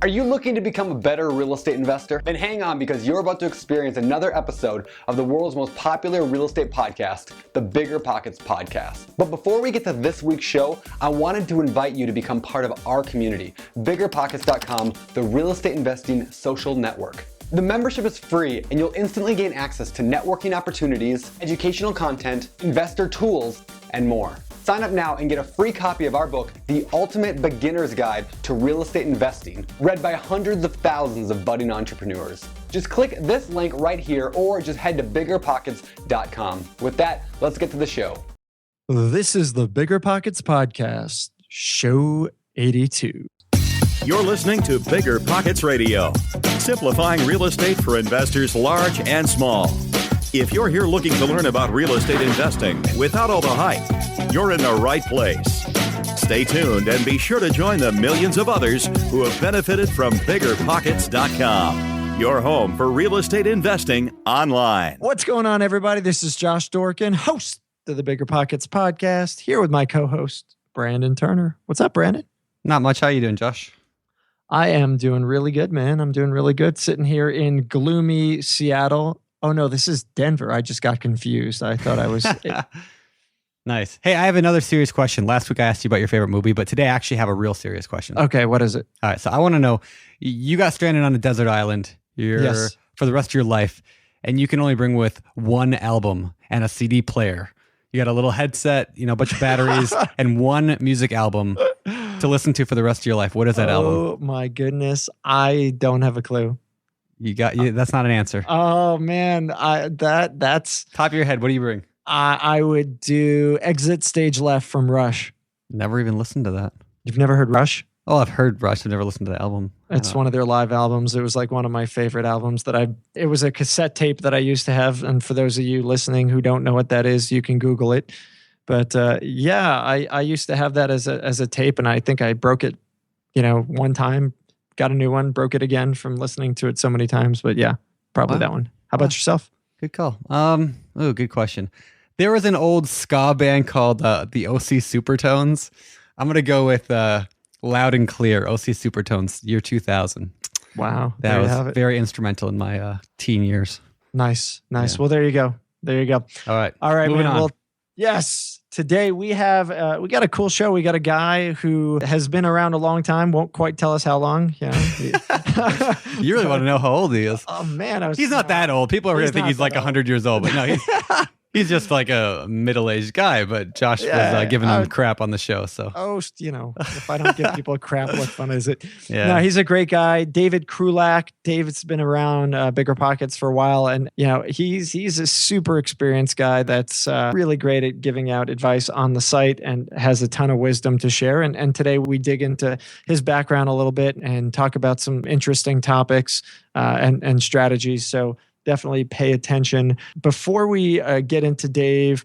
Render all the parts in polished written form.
Are you looking to become a better real estate investor? Then hang on, because you're about to experience another episode of the world's most popular real estate podcast, the BiggerPockets podcast. But before we get to this week's show, I wanted to invite you to become part of our community, BiggerPockets.com, the real estate investing social network. The membership is free, and you'll instantly gain access to networking opportunities, educational content, investor tools, and more. Sign up now and get a free copy of our book, The Ultimate Beginner's Guide to Real Estate Investing, read by hundreds of thousands of budding entrepreneurs. Just click this link right here, or just head to BiggerPockets.com. With that, let's get to the show. This is the BiggerPockets Podcast, Show 82. You're listening to BiggerPockets Radio, simplifying real estate for investors large and small. If you're here looking to learn about real estate investing without all the hype, you're in the right place. Stay tuned and be sure to join the millions of others who have benefited from BiggerPockets.com, your home for real estate investing online. What's going on, everybody? This is Josh Dorkin, host of the BiggerPockets Podcast, here with my co-host, Brandon Turner. What's up, Brandon? Not much. How you doing, Josh? I am doing really good, man. I'm doing really good. Sitting here in gloomy Seattle. Oh, no, this is Denver. I just got confused. I thought I was... Nice. Hey, I have another serious question. Last week I asked you about your favorite movie, but today I actually have a real serious question. Okay, what is it? All right, so I want to know, you got stranded on a desert island Yes. for the rest of your life, and you can only bring with one album and a CD player. You got a little headset, a bunch of batteries, and one music album to listen to for the rest of your life. What is that album? Oh, my goodness. I don't have a clue. That's not an answer. Oh, man. That's... Top of your head, what do you bring? I would do Exit Stage Left from Rush. Never even listened to that. You've never heard Rush? Oh, I've heard Rush. I've never listened to the album. It's one of their live albums. It was like one of my favorite albums it was a cassette tape that I used to have. And for those of you listening who don't know what that is, you can Google it. But I used to have that as a tape, and I think I broke it, one time, got a new one, broke it again from listening to it so many times. But yeah, probably that one. How about yourself? Good call. Good question. There was an old ska band called the OC Supertones. I'm going to go with Loud and Clear, OC Supertones, year 2000. Wow. That was very instrumental in my teen years. Nice. Yeah. Well, there you go. All right. Moving on. Well, yes. Today we have we got a cool show. We got a guy who has been around a long time. Won't quite tell us how long. You really want to know how old he is? Oh man, he's not that old. People are going to think he's like 100 years old, but no, he's just like a middle-aged guy. But Josh was giving him crap on the show. So if I don't give people crap, what fun is it? Yeah. No, he's a great guy, David Krulac. David's been around BiggerPockets for a while, and he's a super experienced guy that's really great at giving out advice on the site and has a ton of wisdom to share. And today we dig into his background a little bit and talk about some interesting topics and strategies. So definitely pay attention. Before we get into Dave,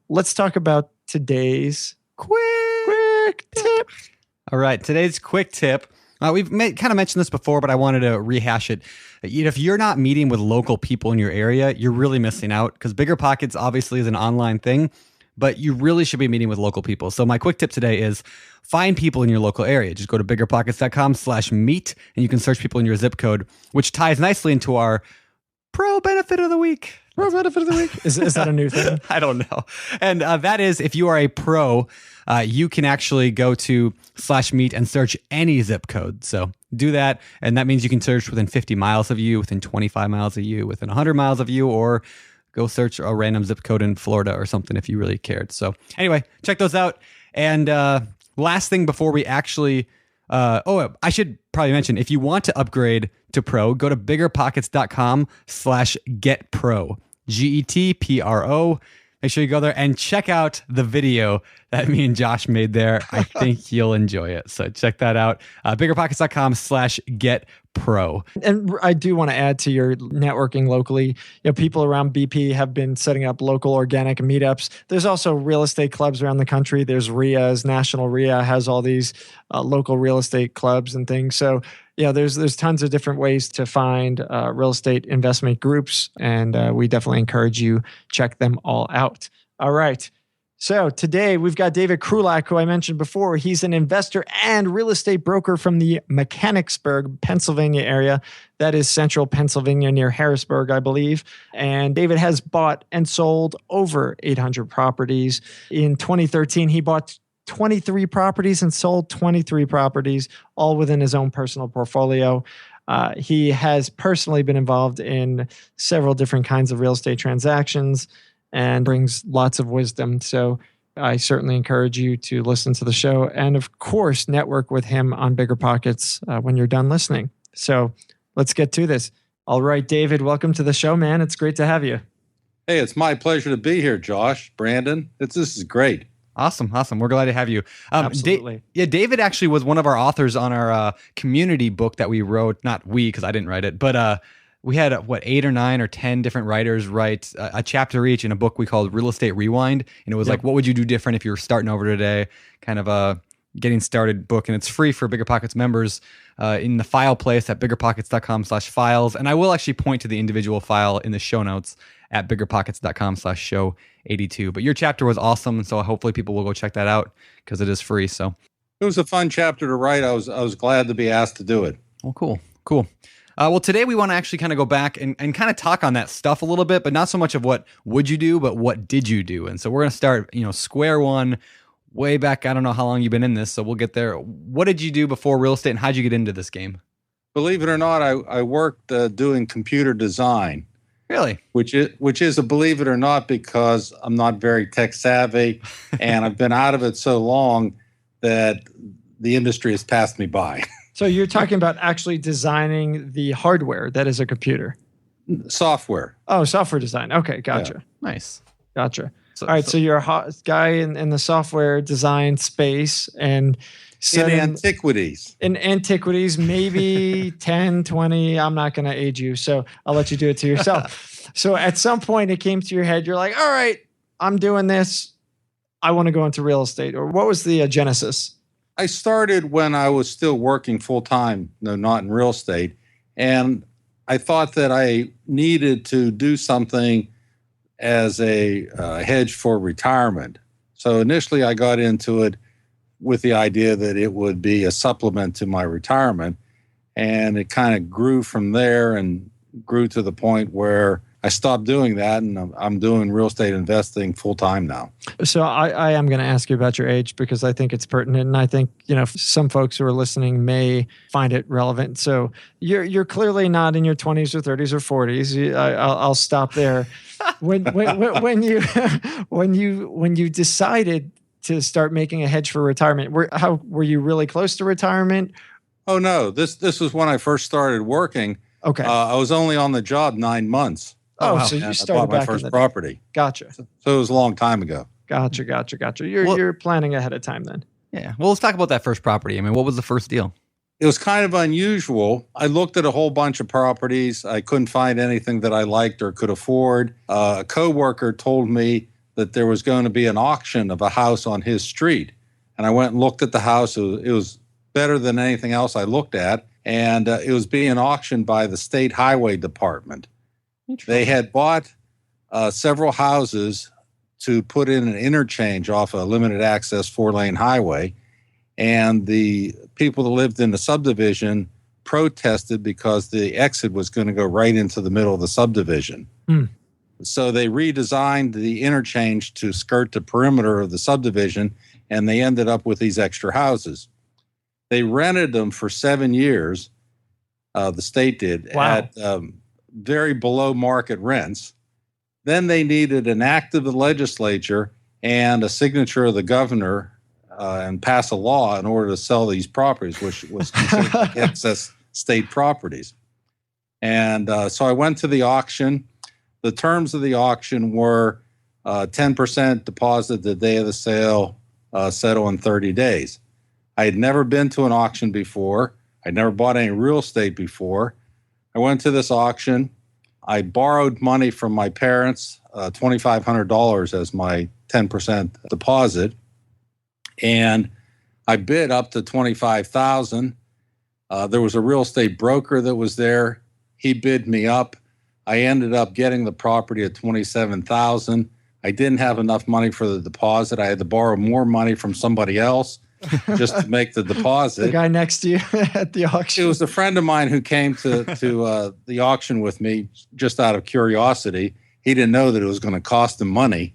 let's talk about today's quick tip. All right, today's quick tip. We've kind of mentioned this before, but I wanted to rehash it. If you're not meeting with local people in your area, you're really missing out, because BiggerPockets obviously is an online thing, but you really should be meeting with local people. So my quick tip today is find people in your local area. Just go to BiggerPockets.com/meet, and you can search people in your zip code, which ties nicely into our Pro Benefit of the Week. Pro Benefit of the Week? Is that a new thing? I don't know. And that is, if you are a pro, you can actually go to /meet and search any zip code. So do that. And that means you can search within 50 miles of you, within 25 miles of you, within 100 miles of you, or go search a random zip code in Florida or something if you really cared. So anyway, check those out. And last thing before we actually... I should probably mention, if you want to upgrade to pro, go to biggerpockets.com/getpro, GETPRO. Make sure you go there and check out the video that me and Josh made there. I think you'll enjoy it. So check that out. Biggerpockets.com/getpro. And I do want to add to your networking locally. People around BP have been setting up local organic meetups. There's also real estate clubs around the country. There's RIAs. National RIA has all these local real estate clubs and things. So there's tons of different ways to find real estate investment groups, and we definitely encourage you check them all out. All right. So today we've got David Krulac, who I mentioned before. He's an investor and real estate broker from the Mechanicsburg, Pennsylvania area. That is central Pennsylvania near Harrisburg, I believe. And David has bought and sold over 800 properties. In 2013, he bought 23 properties and sold 23 properties, all within his own personal portfolio. He has personally been involved in several different kinds of real estate transactions and brings lots of wisdom. So I certainly encourage you to listen to the show and, of course, network with him on BiggerPockets when you're done listening. So let's get to this. All right, David, welcome to the show, man. It's great to have you. Hey, it's my pleasure to be here, Josh, Brandon. This is great. Awesome. We're glad to have you. Absolutely. David actually was one of our authors on our community book that we wrote. Not we, because I didn't write it, but we had 8 or 9 or 10 different writers write a chapter each in a book we called Real Estate Rewind. And it was like, what would you do different if you were starting over today? Kind of a getting started book. And it's free for BiggerPockets members in the file place at biggerpockets.com/files. And I will actually point to the individual file in the show notes at biggerpockets.com/show82. But your chapter was awesome. So hopefully people will go check that out because it is free. So it was a fun chapter to write. I was glad to be asked to do it. Well, cool. Well, today we want to actually kind of go back and kind of talk on that stuff a little bit, but not so much of what would you do, but what did you do? And so we're going to start, square one, way back. I don't know how long you've been in this, so we'll get there. What did you do before real estate, and how'd you get into this game? Believe it or not, I worked doing computer design. Really? Which is a believe it or not, because I'm not very tech savvy, and I've been out of it so long that the industry has passed me by. So you're talking about actually designing the hardware that is a computer? Software. Oh, software design. Okay, gotcha. Yeah. Nice. Gotcha. All right, so you're a hot guy in the software design space and in antiquities. In antiquities, maybe 10, 20. I'm not going to age you, so I'll let you do it to yourself. So at some point it came to your head, you're like, all right, I'm doing this. I want to go into real estate. Or what was the genesis? I started when I was still working full-time, not in real estate, and I thought that I needed to do something as a hedge for retirement. So initially I got into it with the idea that it would be a supplement to my retirement, and it kind of grew from there and grew to the point where I stopped doing that, and I'm doing real estate investing full-time now. So I am going to ask you about your age because I think it's pertinent, and I think some folks who are listening may find it relevant. So you're clearly not in your 20s or 30s or 40s. I'll stop there. When you decided to start making a hedge for retirement, were you really close to retirement? Oh no, this was when I first started working. Okay, I was only on the job 9 months. Oh, wow. So you started I bought my back first in property. Gotcha. So it was a long time ago. Gotcha. You're planning ahead of time then. Yeah. Well, let's talk about that first property. I mean, what was the first deal? It was kind of unusual. I looked at a whole bunch of properties. I couldn't find anything that I liked or could afford. A coworker told me that there was going to be an auction of a house on his street. And I went and looked at the house. It was better than anything else I looked at. And it was being auctioned by the State Highway Department. They had bought several houses to put in an interchange off a limited access 4-lane highway. And the people that lived in the subdivision protested because the exit was going to go right into the middle of the subdivision. So they redesigned the interchange to skirt the perimeter of the subdivision, and they ended up with these extra houses. They rented them for 7 years, the state did, at very below market rents. Then they needed an act of the legislature and a signature of the governor and pass a law in order to sell these properties, which was considered like excess state properties. And so I went to the auction. The terms of the auction were 10% deposit the day of the sale, settle in 30 days. I had never been to an auction before. I'd never bought any real estate before. I went to this auction. I borrowed money from my parents, $2,500 as my 10% deposit. And I bid up to $25,000. There was a real estate broker that was there. He bid me up. I ended up getting the property at $27,000. I didn't have enough money for the deposit. I had to borrow more money from somebody else just to make the deposit. The guy next to you at the auction. It was a friend of mine who came to the auction with me just out of curiosity. He didn't know that it was going to cost him money.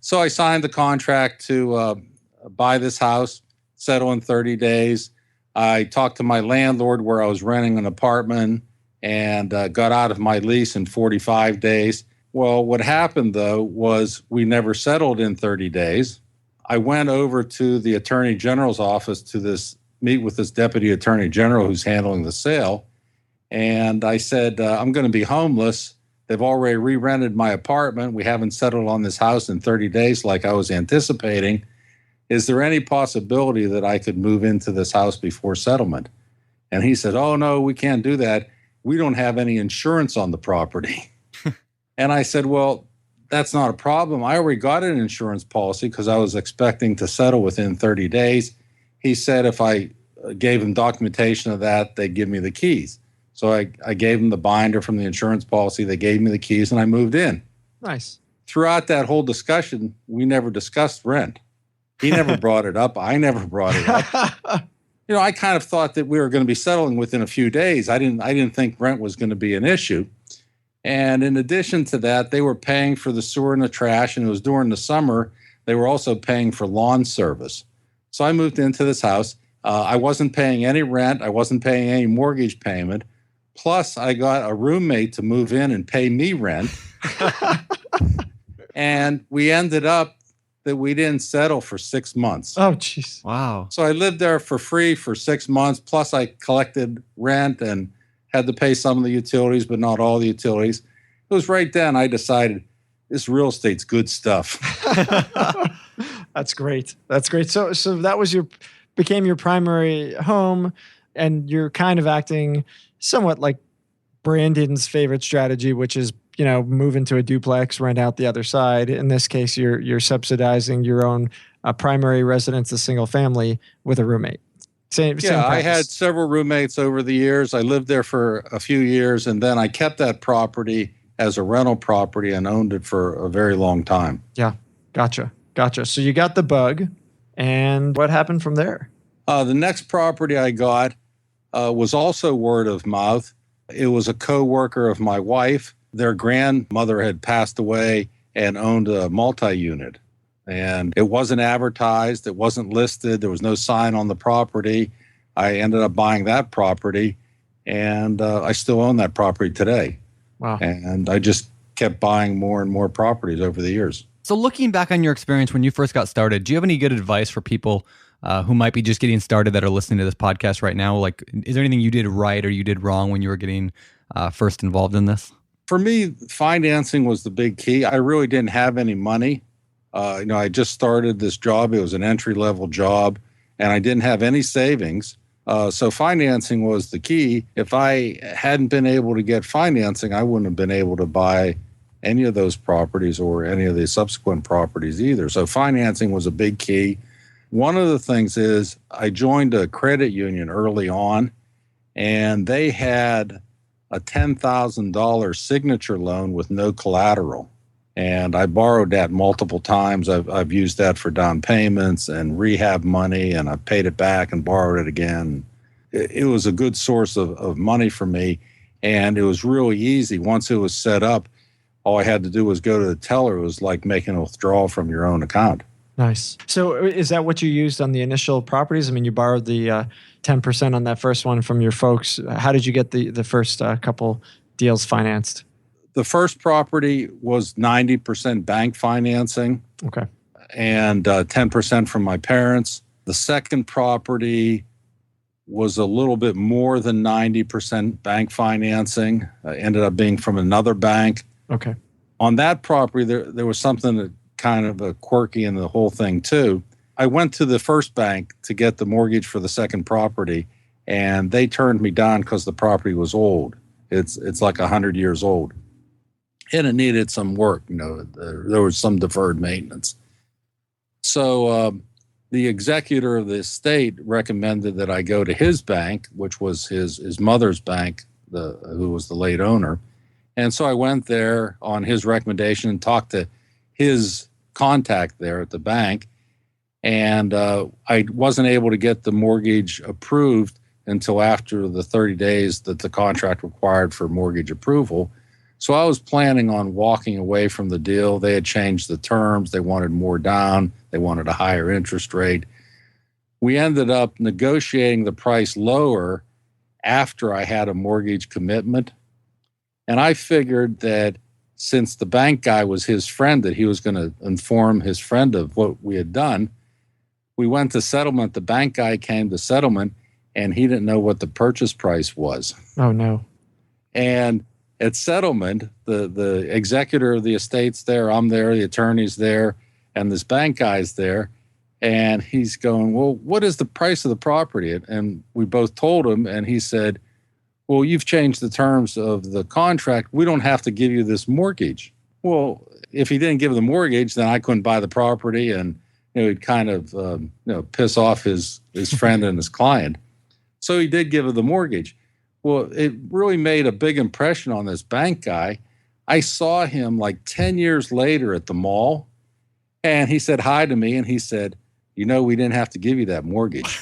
So I signed the contract to buy this house, settle in 30 days. I talked to my landlord where I was renting an apartment and got out of my lease in 45 days. Well, what happened, though, was we never settled in 30 days. I went over to the Attorney General's office to meet with this Deputy Attorney General who's handling the sale. And I said, I'm going to be homeless. They've already re-rented my apartment. We haven't settled on this house in 30 days like I was anticipating. Is there any possibility that I could move into this house before settlement? And he said, oh, no, we can't do that. We don't have any insurance on the property. And I said, well, that's not a problem. I already got an insurance policy because I was expecting to settle within 30 days. He said if I gave him documentation of that, they'd give me the keys. So I gave him the binder from the insurance policy. They gave me the keys and I moved in. Nice. Throughout that whole discussion, we never discussed rent. He never brought it up. I never brought it up. I kind of thought that we were going to be settling within a few days. I didn't think rent was going to be an issue. And in addition to that, they were paying for the sewer and the trash, and it was during the summer. They were also paying for lawn service. So I moved into this house. I wasn't paying any rent. I wasn't paying any mortgage payment. Plus, I got a roommate to move in and pay me rent. And we ended up that we didn't settle for 6 months. Oh, jeez. Wow. So I lived there for free for 6 months. Plus, I collected rent and had to pay some of the utilities, but not all the utilities. It was right then I decided this real estate's good stuff. That's great. That's great. So that was became your primary home, and you're kind of acting somewhat like Brandon's favorite strategy, which is, move into a duplex, rent out the other side. In this case, you're subsidizing your own primary residence, a single family, with a roommate. Same I had several roommates over the years. I lived there for a few years, and then I kept that property as a rental property and owned it for a very long time. Yeah, gotcha. So you got the bug, and what happened from there? The next property I got was also word of mouth. It was a co-worker of my wife. Their grandmother had passed away and owned a multi-unit. And it wasn't advertised. It wasn't listed. There was no sign on the property. I ended up buying that property, and I still own that property today. Wow. And I just kept buying more and more properties over the years. So looking back on your experience when you first got started, do you have any good advice for people who might be just getting started that are listening to this podcast right now? Like, is there anything you did right or you did wrong when you were getting first involved in this? For me, financing was the big key. I really didn't have any money. I just started this job. It was an entry-level job, and I didn't have any savings. So financing was the key. If I hadn't been able to get financing, I wouldn't have been able to buy any of those properties or any of the subsequent properties either. So financing was a big key. One of the things is I joined a credit union early on, and they had a $10,000 signature loan with no collateral. And I borrowed that multiple times. I've used that for down payments and rehab money, and I paid it back and borrowed it again. It was a good source of money for me, and it was really easy. Once it was set up, all I had to do was go to the teller. It was like making a withdrawal from your own account. Nice. So is that what you used on the initial properties? I mean, you borrowed the 10% on that first one from your folks. How did you get the first couple deals financed? The first property was 90% bank financing. Okay. And 10% from my parents. The second property was a little bit more than 90% bank financing. Ended up being from another bank. Okay. On that property, there was something that kind of quirky in the whole thing too. I went to the first bank to get the mortgage for the second property, and they turned me down because the property was old. It's like 100 years old. And it needed some work. There was some deferred maintenance. So the executor of the estate recommended that I go to his bank, which was his mother's bank, who was the late owner, And so I went there on his recommendation and talked to his contact there at the bank. And I wasn't able to get the mortgage approved until after the 30 days that the contract required for mortgage approval. So I was planning on walking away from the deal. They had changed the terms. They wanted more down. They wanted a higher interest rate. We ended up negotiating the price lower after I had a mortgage commitment. And I figured that since the bank guy was his friend, that he was going to inform his friend of what we had done. We went to settlement. The bank guy came to settlement, and he didn't know what the purchase price was. Oh, no. And at settlement, the executor of the estate's there, I'm there, the attorney's there, and this bank guy's there. And he's going, well, what is the price of the property? And we both told him, and he said, well, you've changed the terms of the contract. We don't have to give you this mortgage. Well, if he didn't give the mortgage, then I couldn't buy the property, and he'd kind of piss off his friend and his client. So he did give her the mortgage. Well, it really made a big impression on this bank guy. I saw him like 10 years later at the mall, and he said hi to me, and he said, we didn't have to give you that mortgage.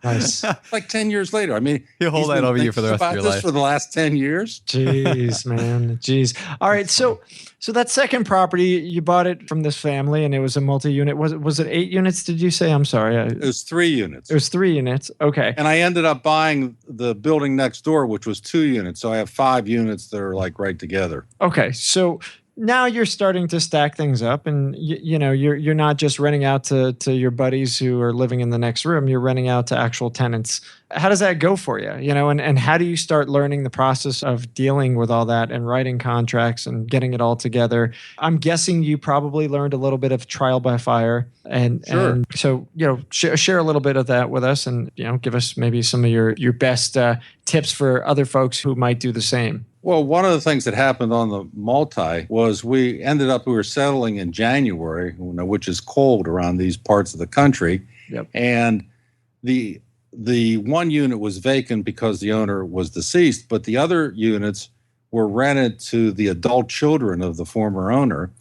Nice. Like 10 years later. I mean, He'll hold that over you for the rest of your life. For the last 10 years. Jeez, man. Jeez. All right. So that second property, you bought it from this family, and it was a multi-unit. Was it 8 units, did you say? I'm sorry. It was 3 units. It was 3 units. Okay. And I ended up buying the building next door, which was 2 units. So I have 5 units that are like right together. Okay. So now you're starting to stack things up, and you're not just renting out to your buddies who are living in the next room. You're renting out to actual tenants. How does that go for you? And how do you start learning the process of dealing with all that and writing contracts and getting it all together? I'm guessing you probably learned a little bit of trial by fire, and Sure. and so share a little bit of that with us, and give us maybe some of your best tips for other folks who might do the same. Well, one of the things that happened on the multi was we were settling in January, which is cold around these parts of the country. Yep. And the 1 unit was vacant because the owner was deceased, but the other units were rented to the adult children of the former owner.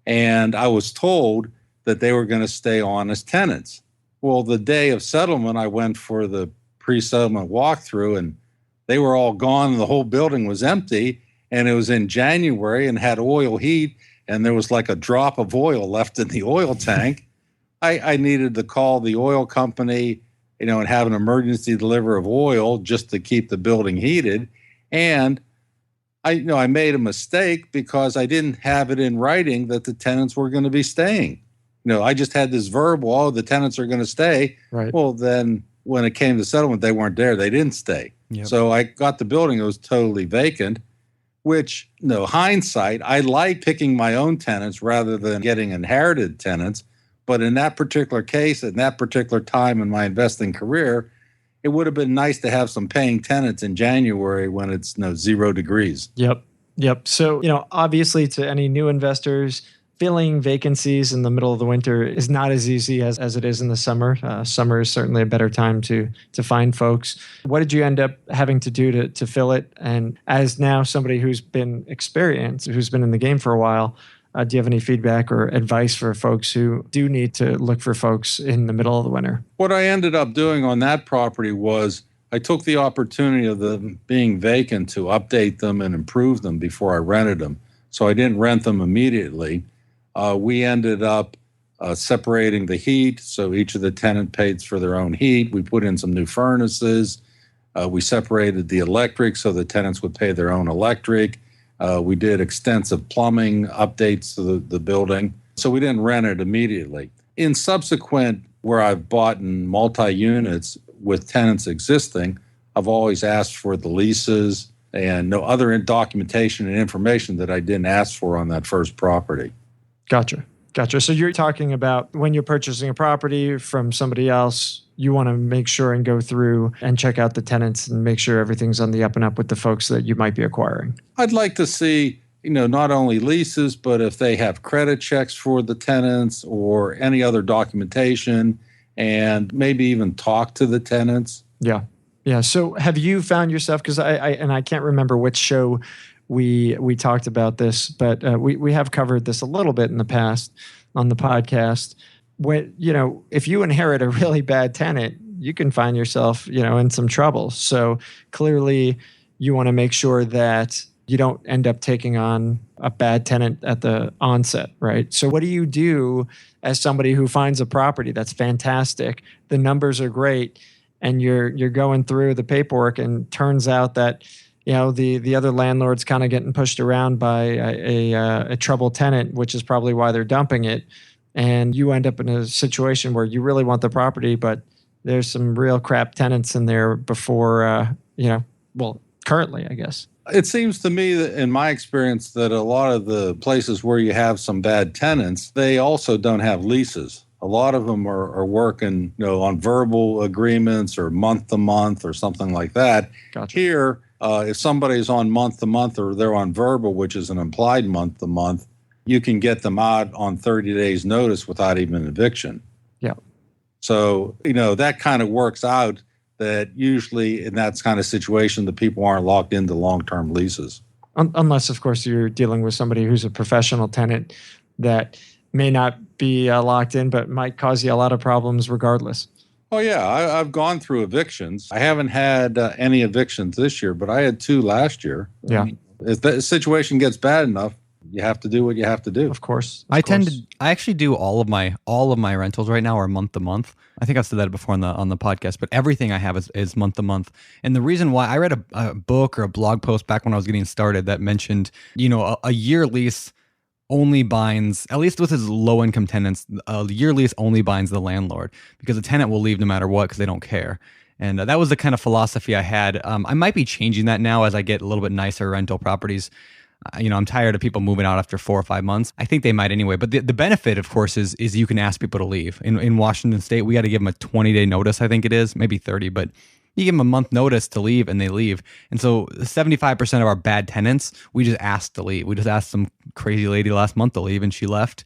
And I was told that they were going to stay on as tenants. Well, the day of settlement, I went for the pre-settlement walkthrough, and they were all gone. The whole building was empty, and it was in January and had oil heat, and there was like a drop of oil left in the oil tank. I needed to call the oil company, and have an emergency delivery of oil just to keep the building heated. And I made a mistake because I didn't have it in writing that the tenants were going to be staying. I just had this verbal, the tenants are going to stay. Right. Well, then when it came to settlement, they weren't there. They didn't stay. Yep. So I got the building. It was totally vacant, which, hindsight, I like picking my own tenants rather than getting inherited tenants. But in that particular case, at that particular time in my investing career, it would have been nice to have some paying tenants in January when it's 0 degrees. Yep. So, obviously to any new investors, filling vacancies in the middle of the winter is not as easy as it is in the summer. Summer is certainly a better time to find folks. What did you end up having to do to fill it? And as now somebody who's been experienced, who's been in the game for a while, do you have any feedback or advice for folks who do need to look for folks in the middle of the winter? What I ended up doing on that property was I took the opportunity of them being vacant to update them and improve them before I rented them. So I didn't rent them immediately. We ended up separating the heat, so each of the tenant paid for their own heat. We put in some new furnaces. We separated the electric, so the tenants would pay their own electric. We did extensive plumbing updates to the building, so we didn't rent it immediately. In subsequent, where I've bought in multi-units with tenants existing, I've always asked for the leases and no other documentation and information that I didn't ask for on that first property. Gotcha. So you're talking about when you're purchasing a property from somebody else, you want to make sure and go through and check out the tenants and make sure everything's on the up and up with the folks that you might be acquiring. I'd like to see, not only leases, but if they have credit checks for the tenants or any other documentation, and maybe even talk to the tenants. Yeah. So have you found yourself, because I can't remember which show we talked about this, but we have covered this a little bit in the past on the podcast. When, if you inherit a really bad tenant, you can find yourself, in some trouble. So clearly you want to make sure that you don't end up taking on a bad tenant at the onset, right? So what do you do as somebody who finds a property that's fantastic, the numbers are great, and you're going through the paperwork, and turns out that the other landlord's kind of getting pushed around by a troubled tenant, which is probably why they're dumping it, and you end up in a situation where you really want the property, but there's some real crap tenants in there before, currently, I guess. It seems to me that in my experience that a lot of the places where you have some bad tenants, they also don't have leases. A lot of them are working, on verbal agreements or month to month or something like that. Gotcha. Here, if somebody's on month to month or they're on verbal, which is an implied month to month, you can get them out on 30 days notice without even an eviction. Yeah. So, that kind of works out that usually in that kind of situation, the people aren't locked into long-term leases. Unless, of course, you're dealing with somebody who's a professional tenant that may not be locked in, but might cause you a lot of problems regardless. Oh, yeah. I've gone through evictions. I haven't had any evictions this year, but I had 2 last year. Yeah. If the situation gets bad enough, you have to do what you have to do. Of course. I actually do all of my rentals right now are month to month. I think I've said that before on the podcast, but everything I have is month to month. And the reason why I read a book or a blog post back when I was getting started that mentioned, a year lease only binds, at least with his low income tenants, a year lease only binds the landlord, because the tenant will leave no matter what because they don't care. And that was the kind of philosophy I had. I might be changing that now as I get a little bit nicer rental properties. I'm tired of people moving out after 4 or 5 months. I think they might anyway. But the benefit, of course, is you can ask people to leave. In Washington State, we got to give them a 20-day notice, I think it is, maybe 30. But you give them a month notice to leave, and they leave. And so 75% of our bad tenants, we just asked to leave. We just asked some crazy lady last month to leave, and she left.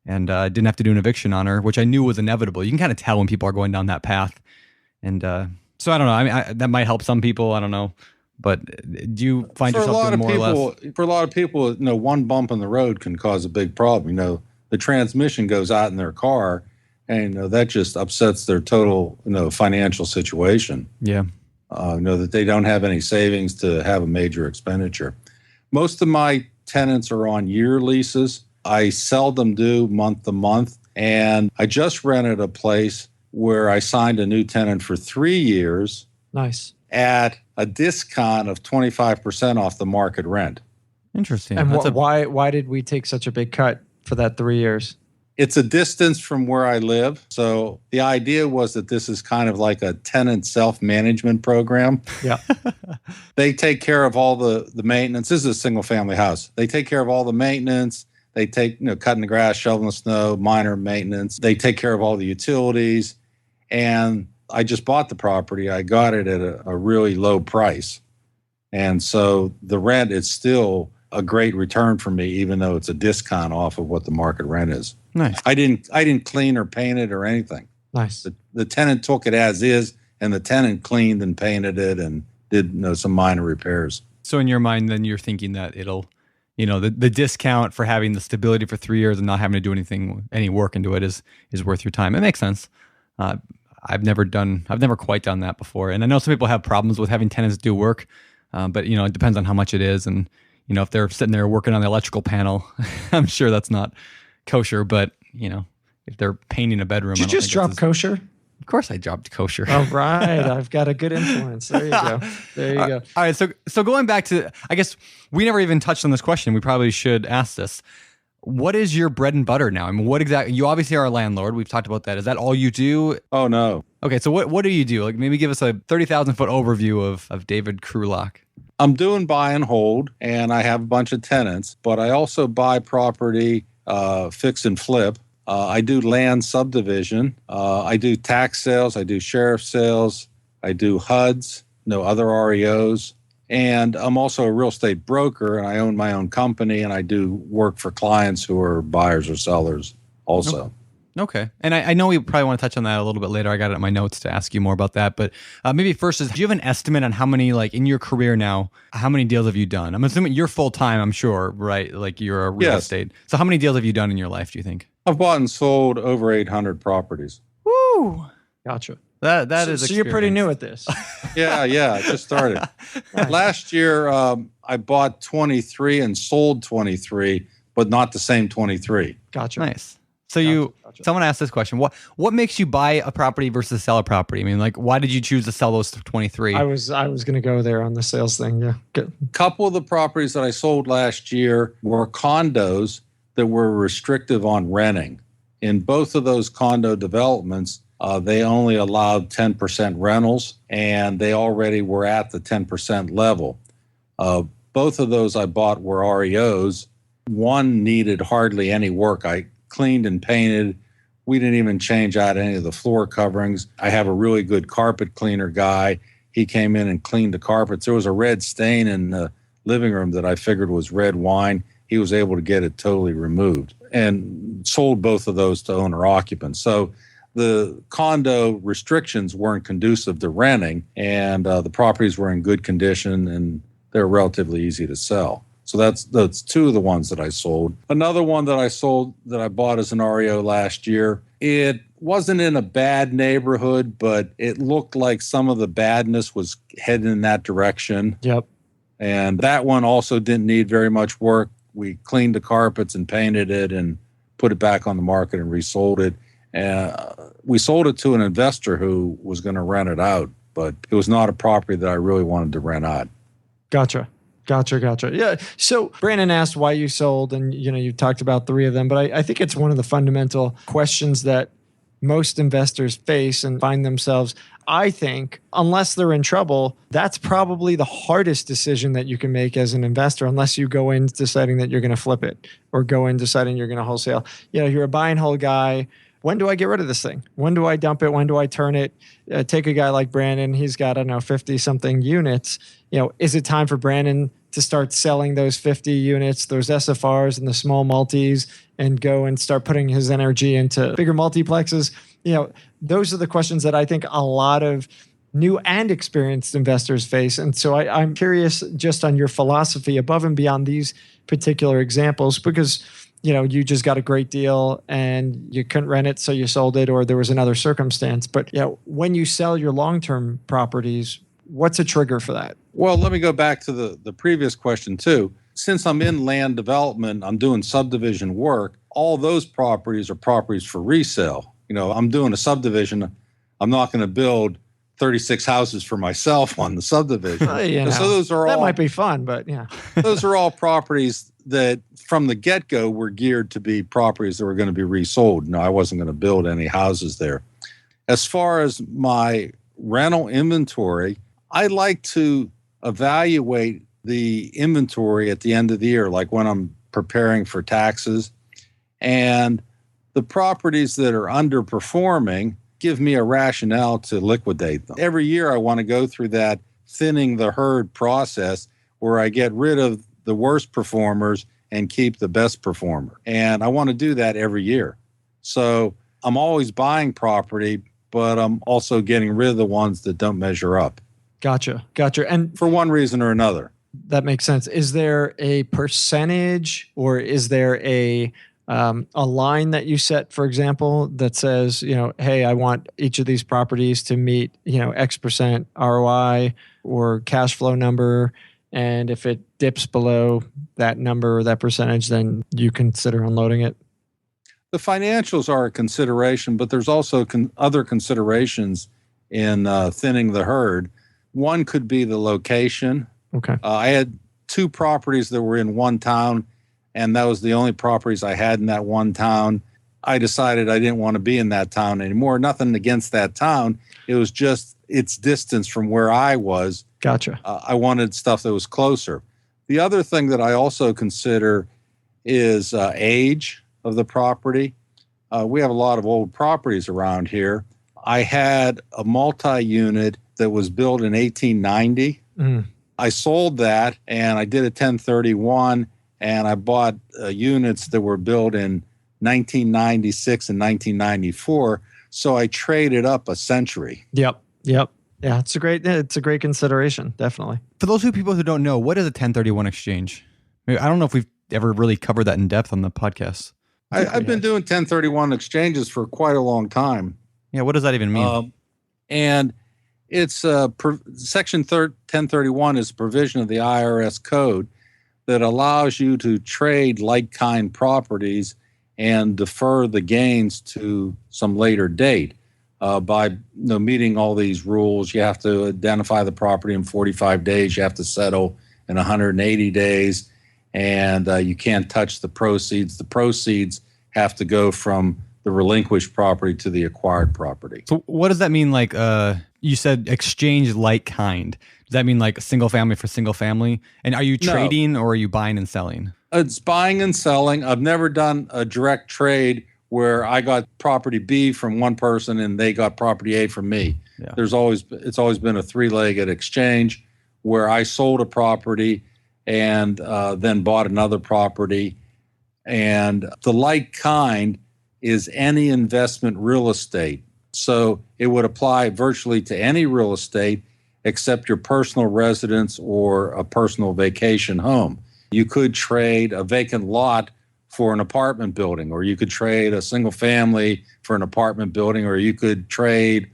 And didn't have to do an eviction on her, which I knew was inevitable. You can kind of tell when people are going down that path. And so I don't know. I mean, that might help some people. I don't know. But do you find yourself doing more or less? For a lot of people, one bump in the road can cause a big problem. The transmission goes out in their car, and that just upsets their total, financial situation. Yeah. That they don't have any savings to have a major expenditure. Most of my tenants are on year leases. I seldom do month to month. And I just rented a place where I signed a new tenant for 3 years. Nice. At a discount of 25% off the market rent. Interesting. And why did we take such a big cut for that 3 years? It's a distance from where I live. So the idea was that this is kind of like a tenant self-management program. Yeah. They take care of all the maintenance. This is a single-family house. They take care of all the maintenance. They take, cutting the grass, shoveling the snow, minor maintenance. They take care of all the utilities. And I just bought the property. I got it at a really low price. And so the rent is still a great return for me, even though it's a discount off of what the market rent is. Nice. I didn't clean or paint it or anything. Nice. The tenant took it as is, and the tenant cleaned and painted it and did some minor repairs. So in your mind, then you're thinking that it'll, the discount for having the stability for 3 years and not having to do any work into it is worth your time. It makes sense. I've never quite done that before. And I know some people have problems with having tenants do work, but it depends on how much it is. And, if they're sitting there working on the electrical panel, I'm sure that's not kosher, but if they're painting a bedroom. Did you just drop kosher? Of course I dropped kosher. All right. I've got a good influence. There you go. There you go. All right. So going back to, I guess we never even touched on this question. We probably should ask this. What is your bread and butter now? I mean, what exactly? You obviously are a landlord. We've talked about that. Is that all you do? Oh, no. Okay, so what do you do? Like, maybe give us a 30,000-foot overview of David Krulac. I'm doing buy and hold, and I have a bunch of tenants, but I also buy property, fix and flip. I do land subdivision. I do tax sales. I do sheriff sales. I do HUDs, other REOs. And I'm also a real estate broker, and I own my own company, and I do work for clients who are buyers or sellers also. Okay. And I know we probably want to touch on that a little bit later. I got it in my notes to ask you more about that. But maybe first do you have an estimate on how many, like in your career now, how many deals have you done? I'm assuming you're full-time, I'm sure, right? Like you're a real estate. So how many deals have you done in your life, do you think? I've bought and sold over 800 properties. Woo! Gotcha. That is so you're pretty new at this. Yeah, I just started. Nice. Last year, I bought 23 and sold 23, but not the same 23. Gotcha. Nice. So Gotcha. someone asked this question. What makes you buy a property versus sell a property? I mean, like, why did you choose to sell those 23? I was going to go there on the sales thing. Yeah. Good. Couple of the properties that I sold last year were condos that were restrictive on renting. In both of those condo developments, they only allowed 10% rentals, and they already were at the 10% level. Both of those I bought were REOs. One needed hardly any work. I cleaned and painted. We didn't even change out any of the floor coverings. I have a really good carpet cleaner guy. He came in and cleaned the carpets. There was a red stain in the living room that I figured was red wine. He was able to get it totally removed and sold both of those to owner occupants. So the condo restrictions weren't conducive to renting, and the properties were in good condition and they're relatively easy to sell. So that's two of the ones that I sold. Another one that I sold that I bought as an REO last year, it wasn't in a bad neighborhood, but it looked like some of the badness was heading in that direction. Yep. And that one also didn't need very much work. We cleaned the carpets and painted it and put it back on the market and resold it. We sold it to an investor who was going to rent it out, but it was not a property that I really wanted to rent out. Gotcha. Yeah. So Brandon asked why you sold, and you talked about three of them, but I think it's one of the fundamental questions that most investors face and find themselves. I think unless they're in trouble, that's probably the hardest decision that you can make as an investor, unless you go in deciding that you're going to flip it or go in deciding you're going to wholesale. You're a buy and hold guy. When do I get rid of this thing? When do I dump it? When do I turn it? Take a guy like Brandon. He's got, 50 something units. Is it time for Brandon to start selling those 50 units, those SFRs and the small multis, and go and start putting his energy into bigger multiplexes? Those are the questions that I think a lot of new and experienced investors face. And so I'm curious just on your philosophy above and beyond these particular examples, because you just got a great deal and you couldn't rent it, so you sold it, or there was another circumstance. But when you sell your long-term properties, what's a trigger for that? Well, let me go back to the previous question too. Since I'm in land development, I'm doing subdivision work. All those properties are properties for resale. I'm doing a subdivision. I'm not going to build 36 houses for myself on the subdivision. So those are that all, might be fun, but yeah. Those are all properties that from the get-go were geared to be properties that were going to be resold. No, I wasn't going to build any houses there. As far as my rental inventory, I like to evaluate the inventory at the end of the year, like when I'm preparing for taxes. And the properties that are underperforming give me a rationale to liquidate them. Every year I want to go through that thinning the herd process where I get rid of the worst performers and keep the best performer. And I want to do that every year. So I'm always buying property, but I'm also getting rid of the ones that don't measure up. Gotcha. And for one reason or another. That makes sense. Is there a percentage, or is there a line that you set, for example, that says, hey, I want each of these properties to meet, X% ROI or cash flow number, and if it dips below that number or that percentage, then you consider unloading it? The financials are a consideration, but there's also other considerations in thinning the herd. One could be the location. Okay. I had two properties that were in one town, and that was the only properties I had in that one town. I decided I didn't want to be in that town anymore. Nothing against that town. It was just its distance from where I was. Gotcha. I wanted stuff that was closer. The other thing that I also consider is age of the property. We have a lot of old properties around here. I had a multi-unit that was built in 1890. I sold that, and I did a 1031, and I bought units that were built in 1996 and 1994. So I traded up a century. Yep. Yeah, it's a great consideration, definitely. For those people who don't know, what is a 1031 exchange? I don't know if we've ever really covered that in depth on the podcast. I've been doing 1031 exchanges for quite a long time. Yeah, what does that even mean? And it's Section 1031 is a provision of the IRS code that allows you to trade like-kind properties and defer the gains to some later date. By meeting all these rules, you have to identify the property in 45 days. You have to settle in 180 days, and you can't touch the proceeds. The proceeds have to go from the relinquished property to the acquired property. So what does that mean? Like you said, exchange like kind. Does that mean like single family for single family? And are you trading or are you buying and selling? It's buying and selling. I've never done a direct trade where I got property B from one person and they got property A from me. Yeah. It's always been a three-legged exchange where I sold a property and then bought another property. And the like kind is any investment real estate. So it would apply virtually to any real estate except your personal residence or a personal vacation home. You could trade a vacant lot for an apartment building, or you could trade a single family for an apartment building, or you could trade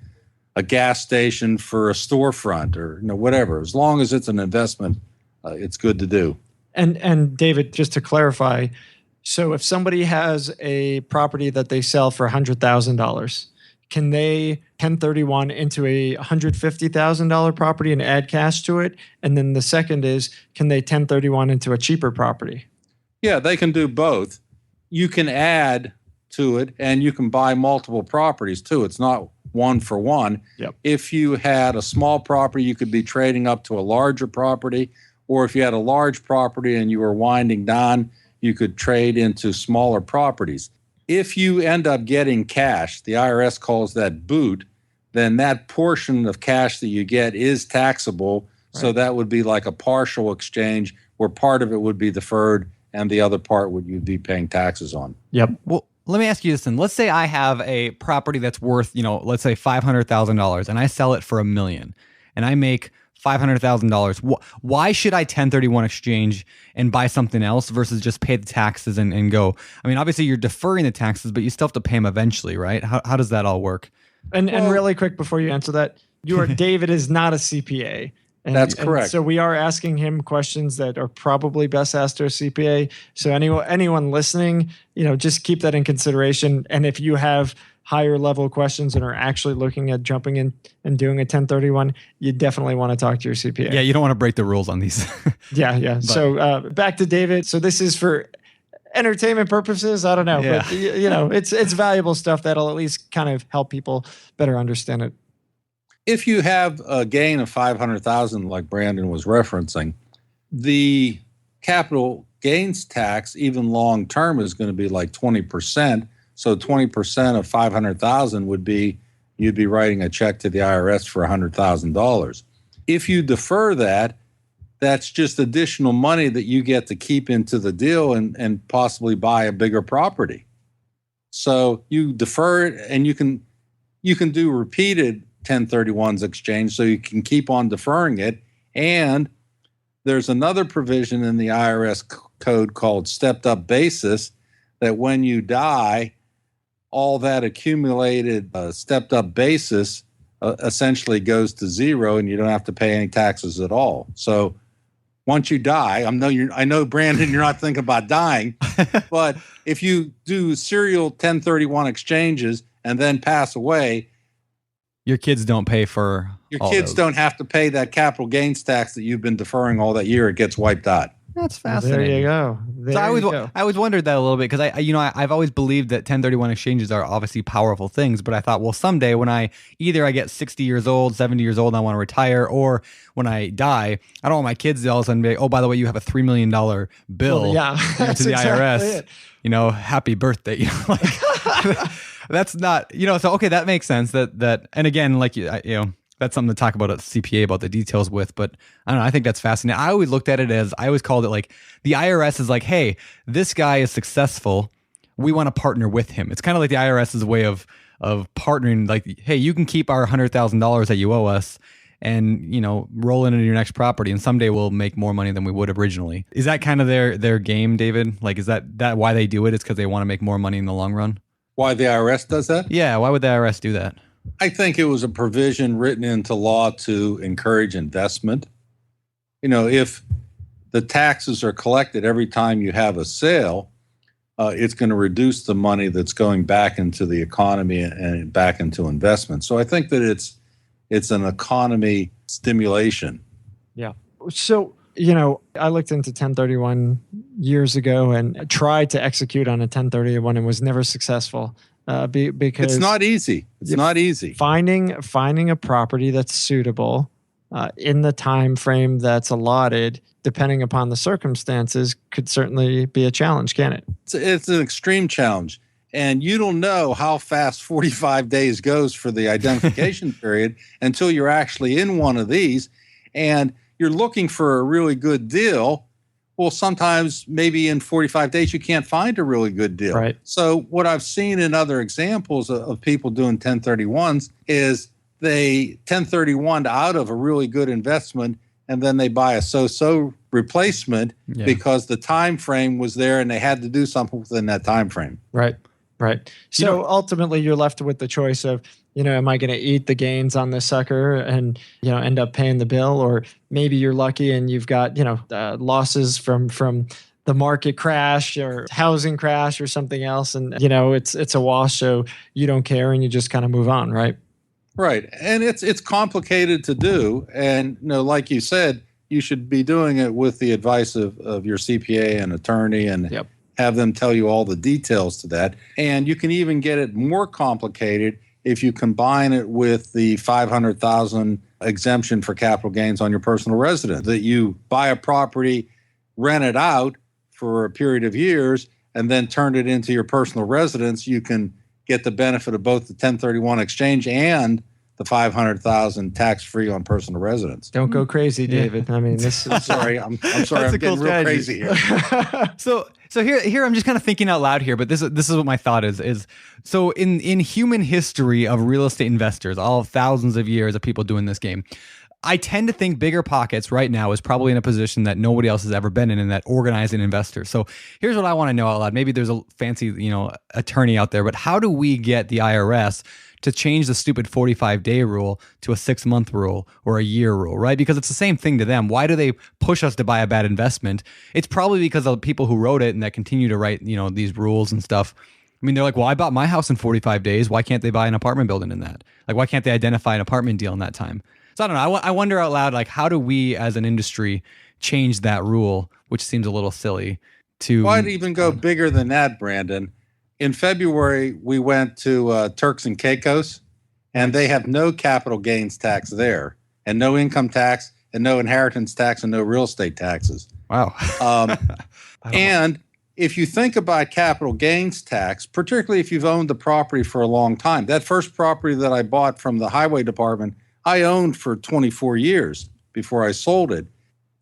a gas station for a storefront, or whatever. As long as it's an investment, it's good to do. And David, just to clarify, so if somebody has a property that they sell for $100,000, can they 1031 into a $150,000 property and add cash to it? And then the second is, can they 1031 into a cheaper property? Yeah, they can do both. You can add to it, and you can buy multiple properties too. It's not one for one. Yep. If you had a small property, you could be trading up to a larger property. Or if you had a large property and you were winding down, you could trade into smaller properties. If you end up getting cash, the IRS calls that boot, then that portion of cash that you get is taxable. Right. So that would be like a partial exchange where part of it would be deferred and the other part would you'd be paying taxes on. Yep. Well, let me ask you this then. Let's say I have a property that's worth, let's say $500,000 and I sell it for $1 million and I make $500,000. Why should I 1031 exchange and buy something else versus just pay the taxes and go? I mean, obviously you're deferring the taxes, but you still have to pay them eventually, right? How does that all work? And really quick before you answer that, David is not a CPA. That's correct. And so we are asking him questions that are probably best asked to a CPA. So anyone listening, just keep that in consideration. And if you have higher level questions and are actually looking at jumping in and doing a 1031, you definitely want to talk to your CPA. Yeah, you don't want to break the rules on these. Yeah. So back to David. So this is for entertainment purposes. I don't know, yeah. But it's valuable stuff that'll at least kind of help people better understand it. If you have a gain of $500,000, like Brandon was referencing, the capital gains tax, even long term, is going to be like 20%. So 20% of $500,000 would be you'd be writing a check to the IRS for $100,000. If you defer that, that's just additional money that you get to keep into the deal and possibly buy a bigger property. So you defer it, and you can do repeated 1031s exchange, so you can keep on deferring it. And there's another provision in the IRS code called stepped up basis that when you die, all that accumulated stepped up basis essentially goes to zero, and you don't have to pay any taxes at all. So once you die, I know, Brandon, you're not thinking about dying, but if you do serial 1031 exchanges and then pass away, your kids don't pay for your kids don't have to pay that capital gains tax that you've been deferring all that year. It gets wiped out. That's fascinating. There you go. So I always wondered that a little bit because I've always believed that 1031 exchanges are obviously powerful things, but I thought, well, someday when I get 60 years old, 70 years old, and I want to retire, or when I die, I don't want my kids to all of a sudden be, oh, by the way, you have a $3 million bill to the IRS. Happy birthday. That's not, so okay, that makes sense. That and again, like that's something to talk about at CPA about the details with, but I don't know. I think that's fascinating. I always looked at it as, I always called it like the IRS is like, hey, this guy is successful. we want to partner with him. It's kind of like the IRS's way of partnering, like, hey, you can keep our $100,000 that you owe us and, you know, roll it into your next property, and someday we'll make more money than we would have originally. Is that kind of their game, David? Like, is that why they do it? It's because they want to make more money in the long run? Why the IRS does that? Yeah, why would the IRS do that? I think it was a provision written into law to encourage investment. You know, if the taxes are collected every time you have a sale, it's going to reduce the money that's going back into the economy and back into investment. So I think that it's an economy stimulation. Yeah. So, you know, I looked into 1031 years ago and tried to execute on a 1031 and was never successful because it's not easy. It's not easy. Finding a property that's suitable in the time frame that's allotted, depending upon the circumstances, could certainly be a challenge, can it? It's an extreme challenge. And you don't know how fast 45 days goes for the identification period until you're actually in one of these and you're looking for a really good deal. Well, sometimes maybe in 45 days you can't find a really good deal. Right. So what I've seen in other examples of people doing 1031s is they 1031 out of a really good investment and then they buy a so-so replacement because the time frame was there and they had to do something within that time frame. Right. So ultimately you're left with the choice of, you know, am I going to eat the gains on this sucker and, you know, end up paying the bill? Or maybe you're lucky and you've got, you know, losses from the market crash or housing crash or something else. And, you know, it's a wash. So you don't care and you just kind of move on. Right. Right. And it's complicated to do. And, you know, like you said, you should be doing it with the advice of your CPA and attorney and have them tell you all the details to that. And you can even get it more complicated if you combine it with the $500,000 exemption for capital gains on your personal residence, that you buy a property, rent it out for a period of years, and then turn it into your personal residence. You can get the benefit of both the 1031 exchange and the $500,000 tax-free on personal residence. Don't go crazy, David. I mean, this is sorry. I'm sorry. I'm getting real crazy here. So here I'm just kind of thinking out loud here, but this is what my thought is so in human history of real estate investors, all thousands of years of people doing this game, I tend to think BiggerPockets right now is probably in a position that nobody else has ever been in that organizing investors. So here's what I want to know out loud. Maybe there's a fancy, you know, attorney out there, but how do we get the IRS to change the stupid 45-day rule to a 6-month rule or a year rule, right? Because it's the same thing to them. Why do they push us to buy a bad investment? It's probably because of the people who wrote it and that continue to write, you know, these rules and stuff. I mean, they're like, well, I bought my house in 45 days. Why can't they buy an apartment building in that? Like, why can't they identify an apartment deal in that time? So I don't know. I wonder out loud, like, how do we as an industry change that rule, which seems a little silly to... Well, I'd even go bigger than that, Brandon. In February, we went to Turks and Caicos, and they have no capital gains tax there, and no income tax, and no inheritance tax, and no real estate taxes. Wow. And if you think about capital gains tax, particularly if you've owned the property for a long time, that first property that I bought from the highway department, I owned for 24 years before I sold it.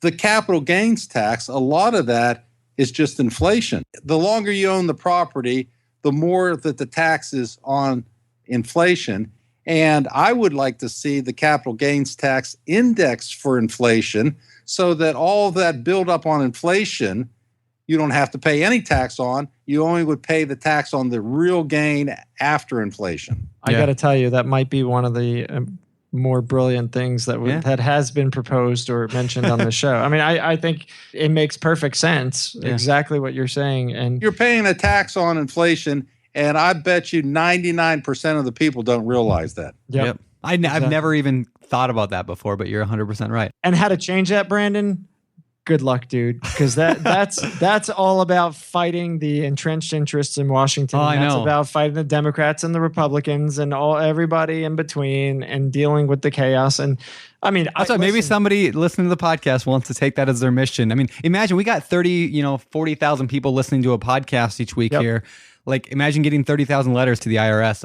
The capital gains tax, a lot of that is just inflation. The longer you own the property, the more that the tax is on inflation. And I would like to see the capital gains tax indexed for inflation so that all of that buildup on inflation, you don't have to pay any tax on. You only would pay the tax on the real gain after inflation. I got to tell you, that might be one of the more brilliant things that has been proposed or mentioned on the show. I mean, I think it makes perfect sense, exactly what you're saying. And you're paying a tax on inflation, and I bet you 99% of the people don't realize that. Yep. I've never even thought about that before, but you're 100% right. And how to change that, Brandon? Good luck, dude, because that's all about fighting the entrenched interests in Washington. Oh, that's about fighting the Democrats and the Republicans and everybody in between and dealing with the chaos. And I mean, maybe somebody listening to the podcast wants to take that as their mission. I mean, imagine we got 40,000 people listening to a podcast each week here. Like, imagine getting 30,000 letters to the IRS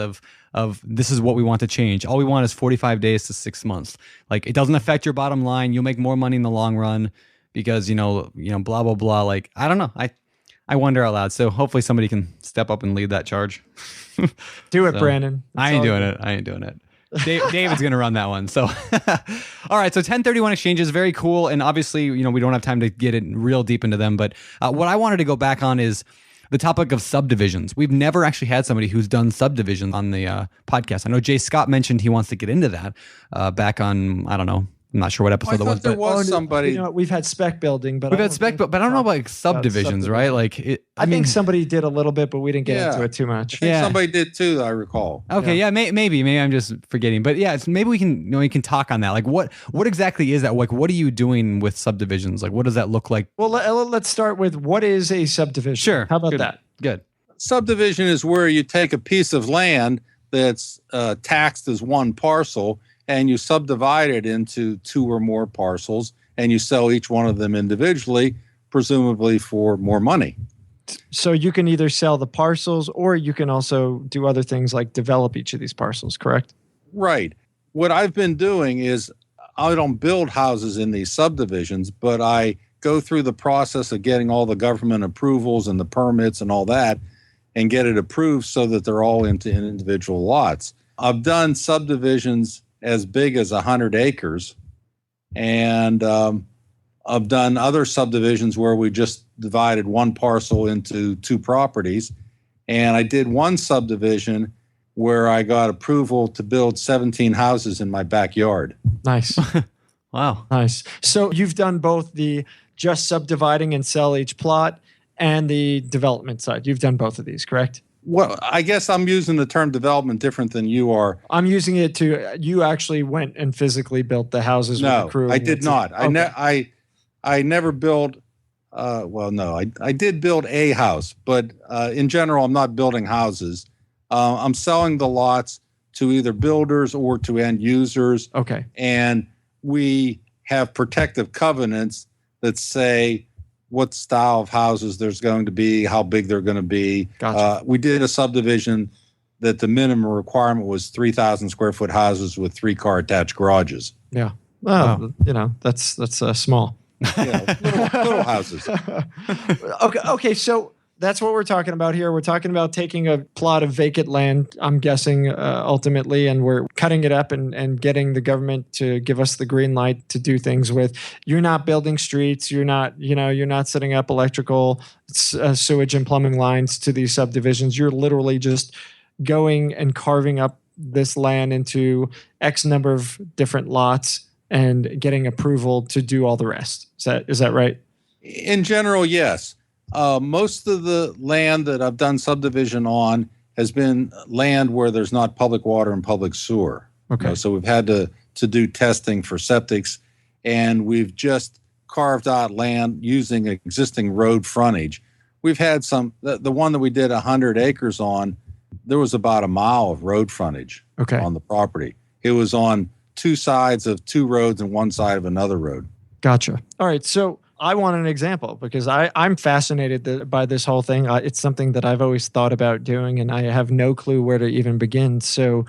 of this is what we want to change. All we want is 45 days to 6 months. Like, it doesn't affect your bottom line. You'll make more money in the long run. Because, blah, blah, blah. Like, I don't know. I wonder out loud. So hopefully somebody can step up and lead that charge. Do it, Brandon. I ain't doing it. David's going to run that one. So, all right. So 1031 exchanges, very cool. And obviously, we don't have time to get it real deep into them. But what I wanted to go back on is the topic of subdivisions. We've never actually had somebody who's done subdivisions on the podcast. I know Jay Scott mentioned he wants to get into that back on, I don't know. I'm not sure what episode that was. There was somebody. We've had spec building, but we've had spec, but I don't know about like subdivisions, right? Like, I think somebody did a little bit, but we didn't get into it too much. I think somebody did too. I recall. Okay, yeah, maybe I'm just forgetting, but yeah, maybe we can talk on that. Like, what exactly is that? Like, what are you doing with subdivisions? Like, what does that look like? Well, let's start with what is a subdivision. Sure. How about that? Good. Subdivision is where you take a piece of land that's taxed as one parcel, and you subdivide it into two or more parcels, and you sell each one of them individually, presumably for more money. So you can either sell the parcels, or you can also do other things like develop each of these parcels, correct? Right. What I've been doing is I don't build houses in these subdivisions, but I go through the process of getting all the government approvals and the permits and all that, and get it approved so that they're all into individual lots. I've done subdivisions as big as 100 acres. And I've done other subdivisions where we just divided one parcel into two properties. And I did one subdivision where I got approval to build 17 houses in my backyard. Nice. Wow. Nice. So you've done both the just subdividing and sell each plot and the development side. You've done both of these, correct? Well, I guess I'm using the term development different than you are. I'm using it to, you actually went and physically built the houses with the crew. No, I did not. Okay. I never built, I did build a house, but in general, I'm not building houses. I'm selling the lots to either builders or to end users. Okay. And we have protective covenants that say what style of houses there's going to be, how big they're going to be. Gotcha. We did a subdivision that the minimum requirement was 3,000 square foot houses with 3-car attached garages. Yeah. Well, that's small. Yeah, little houses. Okay. So that's what we're talking about here. We're talking about taking a plot of vacant land, I'm guessing, ultimately, and we're cutting it up and getting the government to give us the green light to do things with. You're not building streets. You're not setting up electrical, sewage and plumbing lines to these subdivisions. You're literally just going and carving up this land into X number of different lots and getting approval to do all the rest. Is that right? In general, yes. Most of the land that I've done subdivision on has been land where there's not public water and public sewer. Okay. So we've had to do testing for septics, and we've just carved out land using existing road frontage. We've had the one that we did 100 acres on, there was about a mile of road frontage on the property. It was on two sides of two roads and one side of another road. Gotcha. All right. So I want an example because I'm fascinated by this whole thing. It's something that I've always thought about doing, and I have no clue where to even begin. So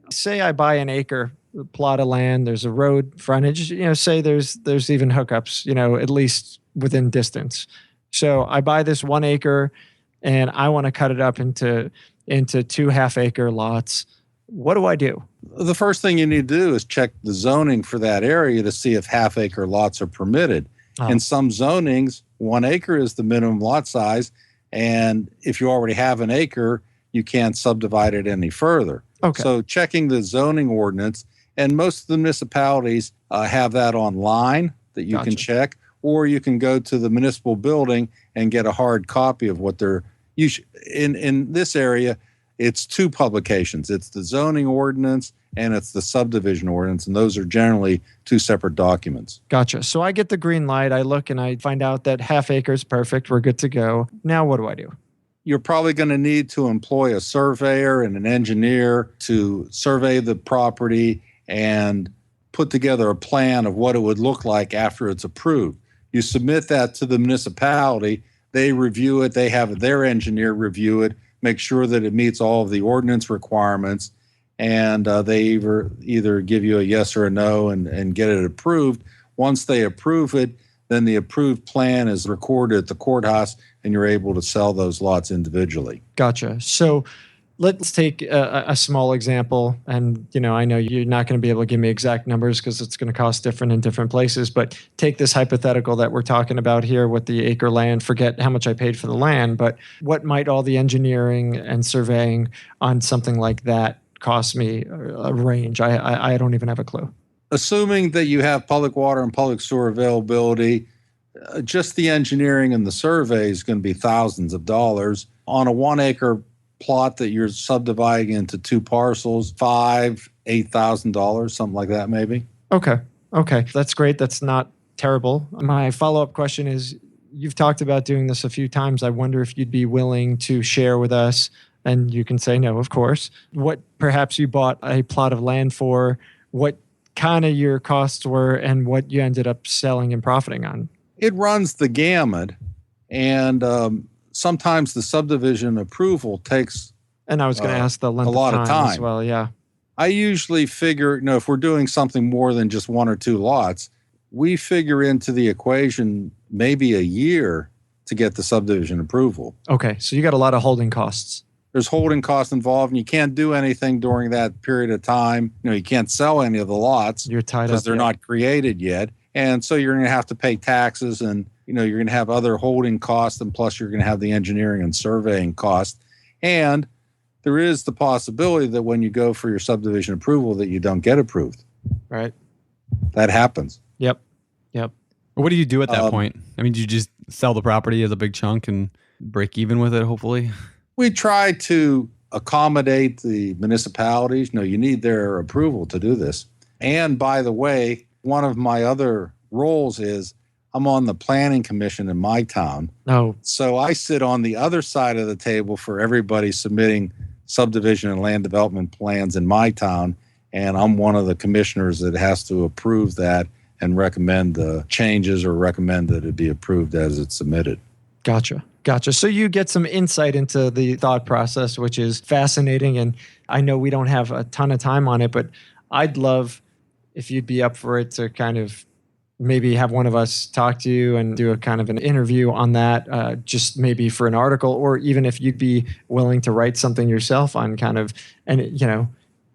say I buy an acre plot of land, there's a road frontage, say there's even hookups, at least within distance. So I buy this 1 acre and I want to cut it up into 2 half-acre lots. What do I do? The first thing you need to do is check the zoning for that area to see if half-acre lots are permitted. In some zonings, 1 acre is the minimum lot size, and if you already have an acre, you can't subdivide it any further. Okay. So checking the zoning ordinance, and most of the municipalities have that online that you can check, or you can go to the municipal building and get a hard copy of what they're. In this area, it's 2 publications. It's the zoning ordinance and it's the subdivision ordinance, and those are generally 2 separate documents. Gotcha. So I get the green light. I look and I find out that half acre is perfect. We're good to go. Now what do I do? You're probably going to need to employ a surveyor and an engineer to survey the property and put together a plan of what it would look like after it's approved. You submit that to the municipality. They review it. They have their engineer review it, make sure that it meets all of the ordinance requirements, and they either give you a yes or a no and get it approved. Once they approve it, then the approved plan is recorded at the courthouse and you're able to sell those lots individually. Gotcha. So let's take a small example. And, I know you're not going to be able to give me exact numbers because it's going to cost different in different places. But take this hypothetical that we're talking about here with the acre land. Forget how much I paid for the land, but what might all the engineering and surveying on something like that cost me a range? I don't even have a clue. Assuming that you have public water and public sewer availability, just the engineering and the survey is going to be thousands of dollars. On a 1 acre plot that you're subdividing into 2 parcels, $8,000, something like that, maybe. Okay. That's great. That's not terrible. My follow-up question is, you've talked about doing this a few times. I wonder if you'd be willing to share with us, and you can say no, of course, what perhaps you bought a plot of land for, what kind of your costs were, and what you ended up selling and profiting on. It runs the gamut, and sometimes the subdivision approval takes And I was going to ask the length a lot of of time as time. well. Yeah. I usually figure, if we're doing something more than just 1 or 2 lots, we figure into the equation maybe a year to get the subdivision approval. Okay. So you got a lot of holding costs. There's holding costs involved, and you can't do anything during that period of time. You can't sell any of the lots. You're tied up. Because they're not created yet. And so you're going to have to pay taxes, and you're going to have other holding costs, and plus you're going to have the engineering and surveying costs. And there is the possibility that when you go for your subdivision approval that you don't get approved. Right. That happens. Yep. What do you do at that point? I mean, do you just sell the property as a big chunk and break even with it, hopefully? We try to accommodate the municipalities. You need their approval to do this. And by the way, one of my other roles is I'm on the planning commission in my town. Oh. So I sit on the other side of the table for everybody submitting subdivision and land development plans in my town. And I'm one of the commissioners that has to approve that and recommend the changes or recommend that it be approved as it's submitted. Gotcha. So you get some insight into the thought process, which is fascinating. And I know we don't have a ton of time on it, but I'd love if you'd be up for it to kind of maybe have one of us talk to you and do a kind of an interview on that, just maybe for an article, or even if you'd be willing to write something yourself on kind of, and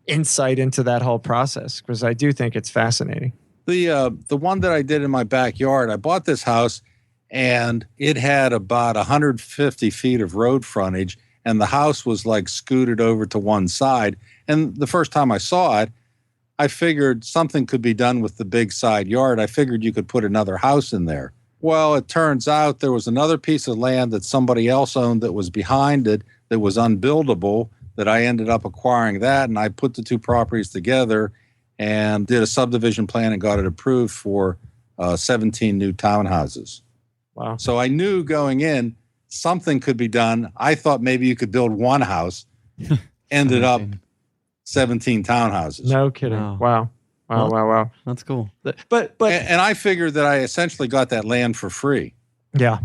insight into that whole process, because I do think it's fascinating. The one that I did in my backyard, I bought this house and it had about 150 feet of road frontage, and the house was like scooted over to one side. And the first time I saw it, I figured something could be done with the big side yard. I figured you could put another house in there. Well, it turns out there was another piece of land that somebody else owned that was behind it that was unbuildable, that I ended up acquiring that, and I put the 2 properties together and did a subdivision plan and got it approved for 17 new townhouses. Wow. So I knew going in something could be done. I thought maybe you could build one house. Ended up 17 townhouses. No kidding. Wow. Wow. That's cool. But and I figured that I essentially got that land for free. Yeah.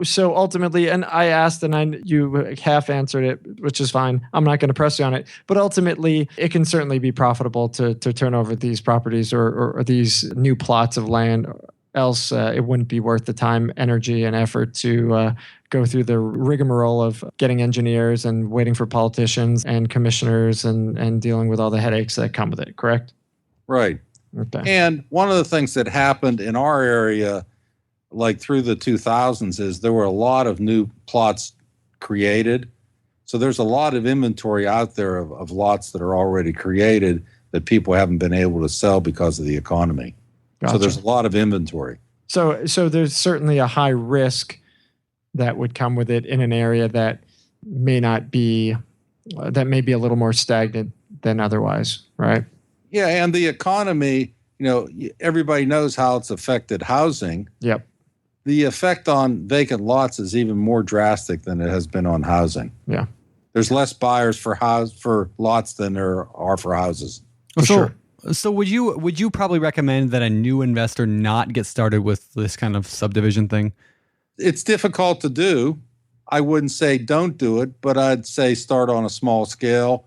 So ultimately, and I asked and you half answered it, which is fine. I'm not going to press you on it. But ultimately, it can certainly be profitable to turn over these properties or these new plots of land. Else, it wouldn't be worth the time, energy, and effort to go through the rigmarole of getting engineers and waiting for politicians and commissioners and dealing with all the headaches that come with it, correct? Right. Okay. And one of the things that happened in our area, like through the 2000s, is there were a lot of new plots created. So there's a lot of inventory out there of lots that are already created that people haven't been able to sell because of the economy. Gotcha. So there's a lot of inventory. So there's certainly a high risk that would come with it in an area that may be a little more stagnant than otherwise, right? Yeah, and the economy, everybody knows how it's affected housing. Yep. The effect on vacant lots is even more drastic than it has been on housing. Yeah. There's less buyers for lots than there are for houses. For sure. So would you probably recommend that a new investor not get started with this kind of subdivision thing? It's difficult to do. I wouldn't say don't do it, but I'd say start on a small scale,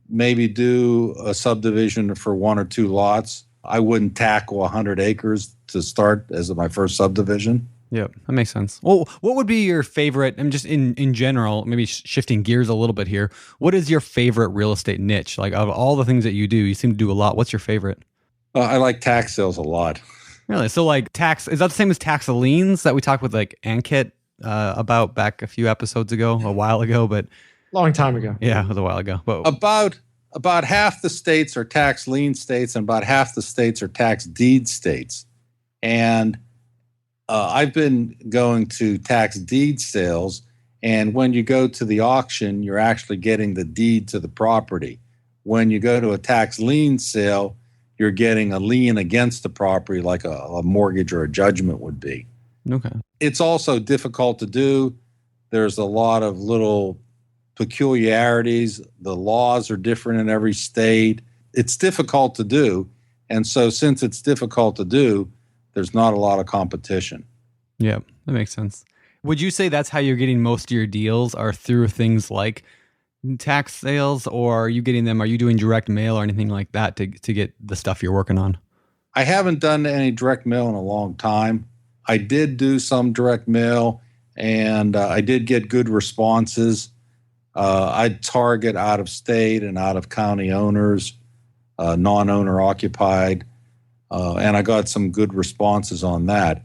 maybe do a subdivision for 1 or 2 lots, I wouldn't tackle 100 acres to start as my first subdivision. Yep, that makes sense. Well, what would be your favorite, and just in general, maybe shifting gears a little bit here, what is your favorite real estate niche? Like, of all the things that you do, you seem to do a lot. What's your favorite? I like tax sales a lot. Really? So like tax, is that the same as tax liens that we talked with like Ankit about back a few episodes ago, a while ago, but Long time ago. yeah, it was a while ago. But About half the states are tax lien states and about half the states are tax deed states. And I've been going to tax deed sales, and when you go to the auction, you're actually getting the deed to the property. When you go to a tax lien sale, you're getting a lien against the property like a mortgage or a judgment would be. okay. It's also difficult to do. There's a lot of little peculiarities. The laws are different in every state. It's difficult to do. And so since it's difficult to do, there's not a lot of competition. Yeah, that makes sense. Would you say that's how you're getting most of your deals, are through things like tax sales, or are you doing direct mail or anything like that to get the stuff you're working on? I haven't done any direct mail in a long time. I did do some direct mail, and I did get good responses. I target out of state and out of county owners, non-owner occupied, and I got some good responses on that.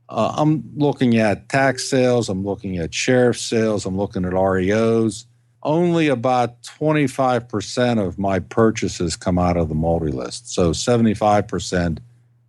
I'm looking at tax sales. I'm looking at sheriff sales. I'm looking at REOs. Only about 25% of my purchases come out of the multi-list. So 75%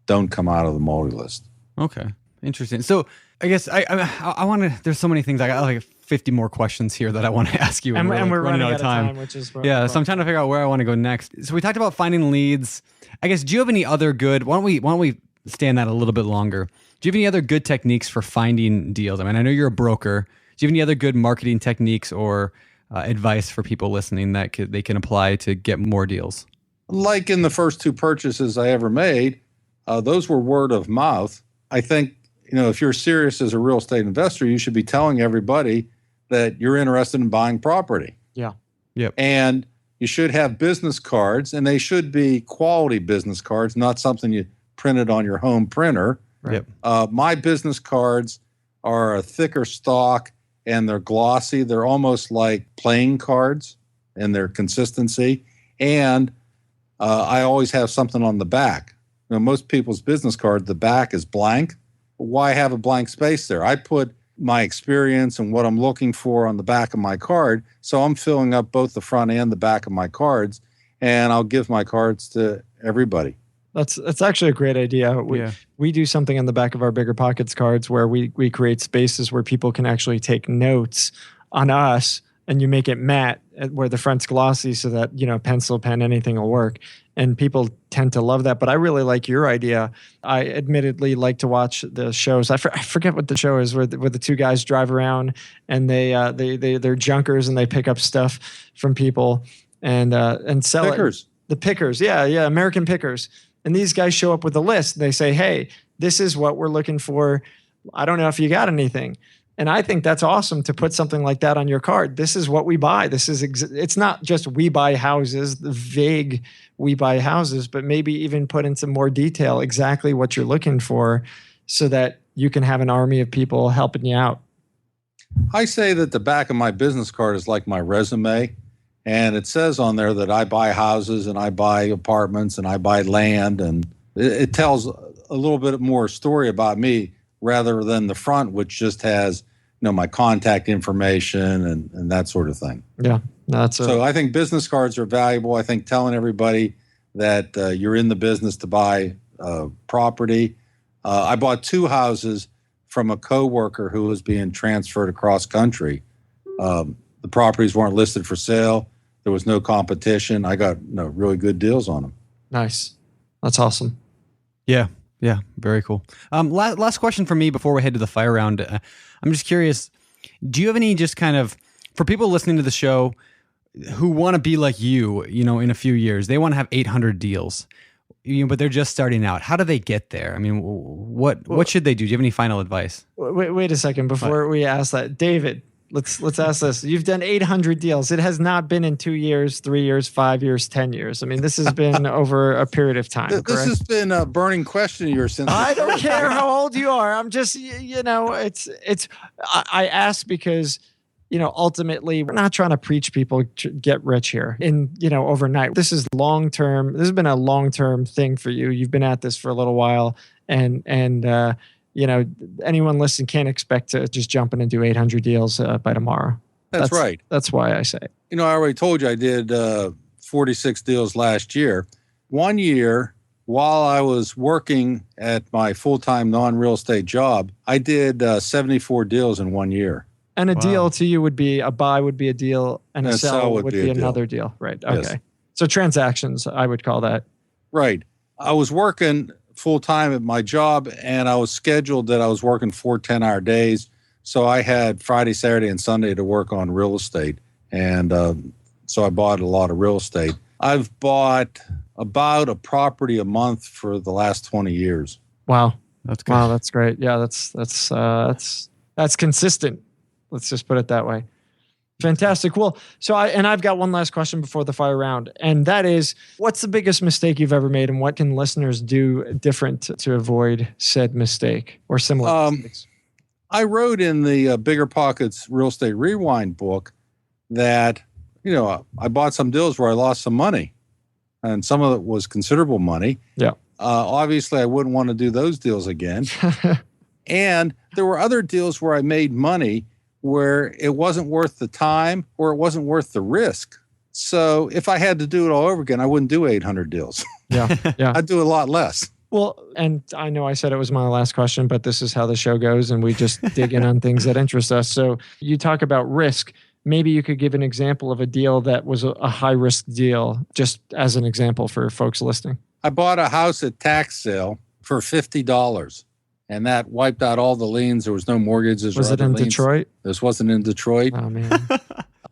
don't come out of the multi-list. Okay, interesting. So I guess I want to. There's so many things. I got like 50 more questions here that I want to ask you, And we're running out of time, which is so I'm trying to figure out where I want to go next. So we talked about finding leads. I guess, do you have any other good? Why don't we stay on that a little bit longer? Do you have any other good techniques for finding deals? I mean, I know you're a broker. Do you have any other good marketing techniques or advice for people listening that they can apply to get more deals? Like in the first two purchases I ever made, those were word of mouth. I think, if you're serious as a real estate investor, you should be telling everybody that you're interested in buying property. Yeah. Yep. And you should have business cards, and they should be quality business cards, not something you printed on your home printer. Right. My business cards are a thicker stock, and they're glossy. They're almost like playing cards in their consistency. And I always have something on the back. Most people's business card, the back is blank. Why have a blank space there? I put my experience and what I'm looking for on the back of my card. So I'm filling up both the front and the back of my cards, and I'll give my cards to everybody. That's actually a great idea. We do something on the back of our BiggerPockets cards where we create spaces where people can actually take notes on us, and you make it matte where the front's glossy so that, pencil, pen, anything will work. And people tend to love that. But I really like your idea. I admittedly like to watch the shows. I forget what the show is where the two guys drive around and they're junkers and they pick up stuff from people and sell Pickers. it. The pickers. Yeah, American Pickers. And these guys show up with a list. They say, hey, this is what we're looking for. I don't know if you got anything. And I think that's awesome to put something like that on your card. This is what we buy. It's not just we buy houses, the vague we buy houses, but maybe even put in some more detail exactly what you're looking for so that you can have an army of people helping you out. I say that the back of my business card is like my resume. And it says on there that I buy houses and I buy apartments and I buy land. And it tells a little bit more story about me rather than the front, which just has, my contact information and that sort of thing. Yeah. So I think business cards are valuable. I think telling everybody that you're in the business to buy property. I bought 2 houses from a coworker who was being transferred across country. The properties weren't listed for sale. There was no competition. I got really good deals on them. Nice. That's awesome. Yeah, very cool. Last question for me before we head to the fire round. I'm just curious, do you have any just kind of, for people listening to the show who want to be like you, in a few years, they want to have 800 deals, but they're just starting out. How do they get there? I mean, what should they do? Do you have any final advice? Wait a second before we ask that. David, let's ask this. You've done 800 deals. It has not been in 2 years, 3 years, 5 years, 10 years. I mean, this has been over a period of time. This has been a burning question of yours since. I don't care how old you are. I'm just, I ask because, ultimately we're not trying to preach people to get rich here overnight. This is long-term. This has been a long-term thing for you. You've been at this for a little while and anyone listening can't expect to just jump in and do 800 deals by tomorrow. That's right. That's why I say. I already told you I did 46 deals last year. 1 year, while I was working at my full-time non-real estate job, I did 74 deals in 1 year. And a deal to you would be, a buy would be a deal, and a sell would be another deal. Right. Okay. Yes. So transactions, I would call that. Right. I was working full-time at my job, and I was scheduled that I was working 4 10-hour days. So I had Friday, Saturday, and Sunday to work on real estate. And so I bought a lot of real estate. I've bought about a property a month for the last 20 years. Wow. That's good. Wow, that's great. Yeah, that's consistent. Let's just put it that way. Fantastic. Well, I've got one last question before the fire round, and that is, what's the biggest mistake you've ever made, and what can listeners do different to avoid said mistake or similar mistakes? I wrote in the BiggerPockets Real Estate Rewind book that, I bought some deals where I lost some money, and some of it was considerable money. Yeah. Obviously, I wouldn't want to do those deals again. And there were other deals where I made money where it wasn't worth the time or it wasn't worth the risk. So if I had to do it all over again, I wouldn't do 800 deals. Yeah. I'd do a lot less. Well, and I know I said it was my last question, but this is how the show goes, and we just dig in on things that interest us. So you talk about risk. Maybe you could give an example of a deal that was a high-risk deal, just as an example for folks listening. I bought a house at tax sale for $50. And that wiped out all the liens. There was no mortgages. Was it in Detroit? This wasn't in Detroit. Oh, man.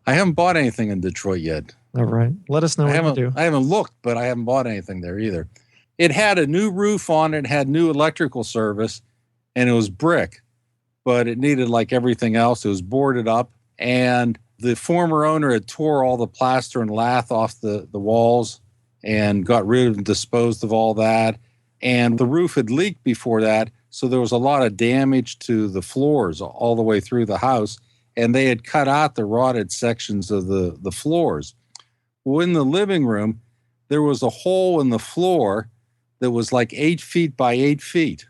I haven't bought anything in Detroit yet. All right. Let us know what you do. I haven't looked, but I haven't bought anything there either. It had a new roof on it, had new electrical service, and it was brick. But it needed, like everything else, it was boarded up. And the former owner had tore all the plaster and lath off the walls and got rid of and disposed of all that. And the roof had leaked before that. So there was a lot of damage to the floors all the way through the house, and they had cut out the rotted sections of the floors. Well, in the living room, there was a hole in the floor that was like 8 feet by 8 feet.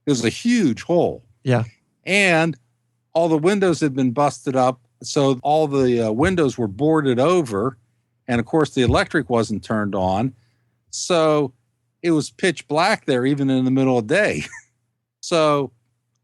It was a huge hole. Yeah. And all the windows had been busted up, so all the windows were boarded over, and of course the electric wasn't turned on. So it was pitch black there even in the middle of the day. So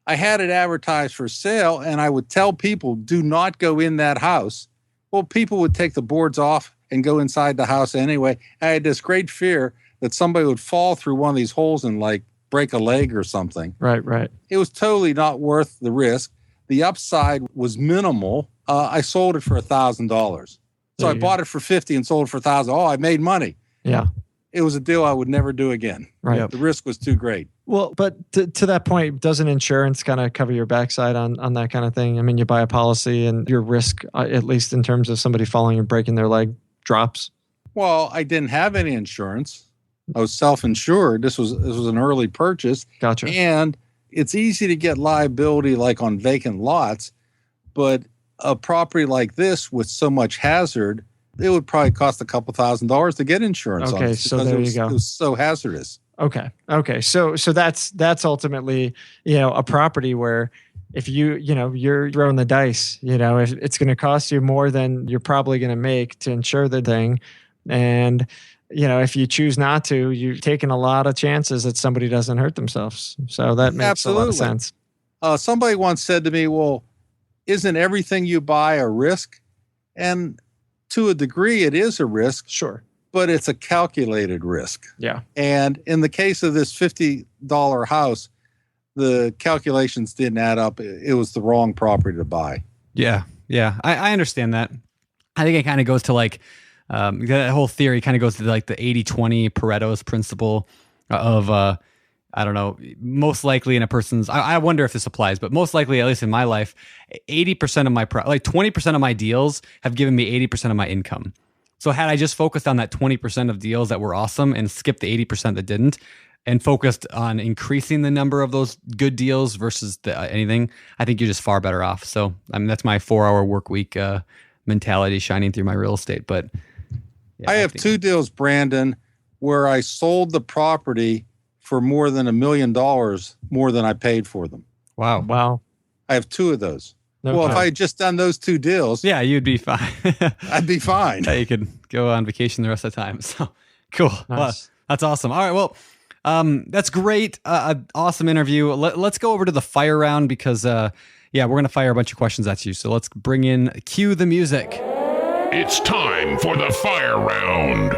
I had it advertised for sale, and I would tell people, do not go in that house. Well, people would take the boards off and go inside the house anyway. I had this great fear that somebody would fall through one of these holes and like break a leg or something. Right. It was totally not worth the risk. The upside was minimal. I sold it for $1,000. So I bought it for $50 and sold it for $1,000. Oh, I made money. Yeah. It was a deal I would never do again. Right. Yep. The risk was too great. Well, but to that point, doesn't insurance kind of cover your backside on that kind of thing? I mean, you buy a policy and your risk, at least in terms of somebody falling and breaking their leg, drops. Well, I didn't have any insurance. I was self-insured. This was an early purchase. Gotcha. And it's easy to get liability like on vacant lots, but a property like this with so much hazard, it would probably cost a couple $1,000s to get insurance on it. Okay, so there you go. It was so hazardous. Okay. So that's ultimately, a property where if you're throwing the dice, if it's going to cost you more than you're probably going to make to insure the thing. And, if you choose not to, you're taking a lot of chances that somebody doesn't hurt themselves. So that makes Absolutely. a lot of sense. Somebody once said to me, well, isn't everything you buy a risk? And to a degree, it is a risk. Sure. But it's a calculated risk. Yeah. And in the case of this $50 house, the calculations didn't add up. It was the wrong property to buy. Yeah. I understand that. I think it kind of goes to like, that whole theory kind of goes to like the 80-20 Pareto's principle of I don't know, most likely in a person's, I wonder if this applies, but most likely, at least in my life, 80% of my, 20% of my deals have given me 80% of my income. So had I just focused on that 20% of deals that were awesome and skipped the 80% that didn't, and focused on increasing the number of those good deals versus anything, I think you're just far better off. So I mean, that's my 4-hour work week mentality shining through my real estate. But yeah, I have 2 deals, Brandon, where I sold the property for more than $1 million more than I paid for them. Wow. I have 2 of those. No Well, doubt. if I had just done those 2 deals, yeah, you'd be fine. I'd be fine. Yeah, you could go on vacation the rest of the time. So cool. Nice. Well, that's awesome. All right. Well, that's great. Awesome interview. Let's go over to the fire round because, we're going to fire a bunch of questions at you. So let's cue the music. It's time for the fire round.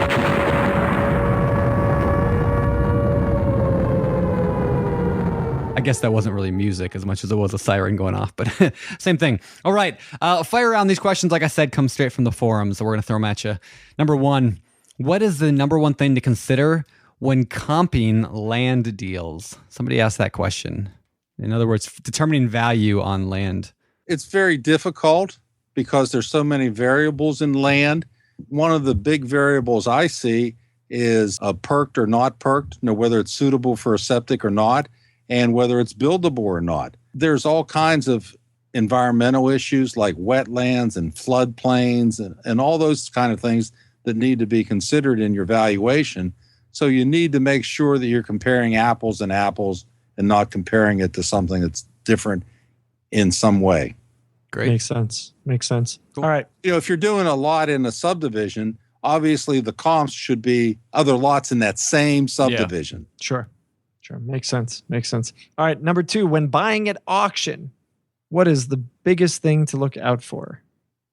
I guess that wasn't really music as much as it was a siren going off, but same thing. All right. Fire round. These questions, like I said, come straight from the forums. So we're going to throw them at you. Number 1, what is the number 1 thing to consider when comping land deals? Somebody asked that question. In other words, determining value on land. It's very difficult because there's so many variables in land. One of the big variables I see is perked or not perked, whether it's suitable for a septic or not, and whether it's buildable or not. There's all kinds of environmental issues like wetlands and floodplains and all those kind of things that need to be considered in your valuation. So you need to make sure that you're comparing apples and apples and not comparing it to something that's different in some way. Great. Makes sense. Cool. All right. If you're doing a lot in a subdivision, obviously the comps should be other lots in that same subdivision. Sure. Makes sense. All right. Number 2, when buying at auction, what is the biggest thing to look out for?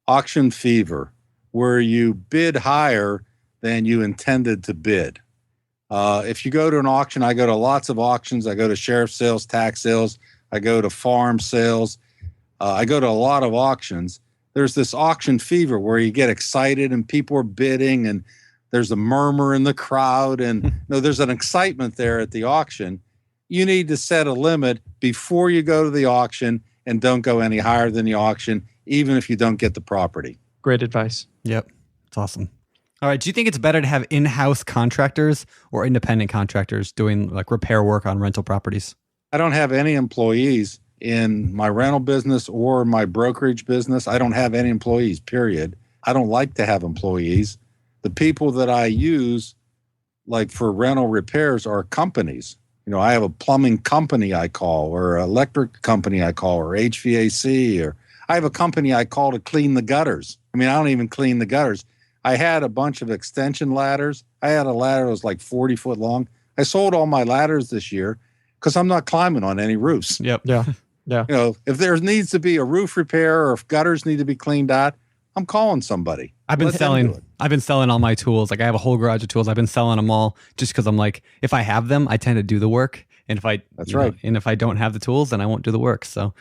Auction fever, where you bid higher than you intended to bid. If you go to an auction, I go to lots of auctions. I go to sheriff sales, tax sales. I go to farm sales. I go to a lot of auctions. There's this auction fever where you get excited and people are bidding and there's a murmur in the crowd and there's an excitement there at the auction. You need to set a limit before you go to the auction and don't go any higher than the auction, even if you don't get the property. Great advice. Yep. It's awesome. All right. Do you think it's better to have in-house contractors or independent contractors doing like repair work on rental properties? I don't have any employees in my rental business or my brokerage business. I don't have any employees, period. I don't like to have employees. The people that I use, like for rental repairs, are companies. I have a plumbing company I call, or an electric company I call, or HVAC, or I have a company I call to clean the gutters. I don't even clean the gutters. I had a bunch of extension ladders. I had a ladder that was like 40 foot long. I sold all my ladders this year because I'm not climbing on any roofs. Yep. Yeah. If there needs to be a roof repair or if gutters need to be cleaned out, I'm calling somebody. I've been selling all my tools. Like I have a whole garage of tools. I've been selling them all just because I'm like, if I have them, I tend to do the work. And if I don't have the tools, then I won't do the work. So,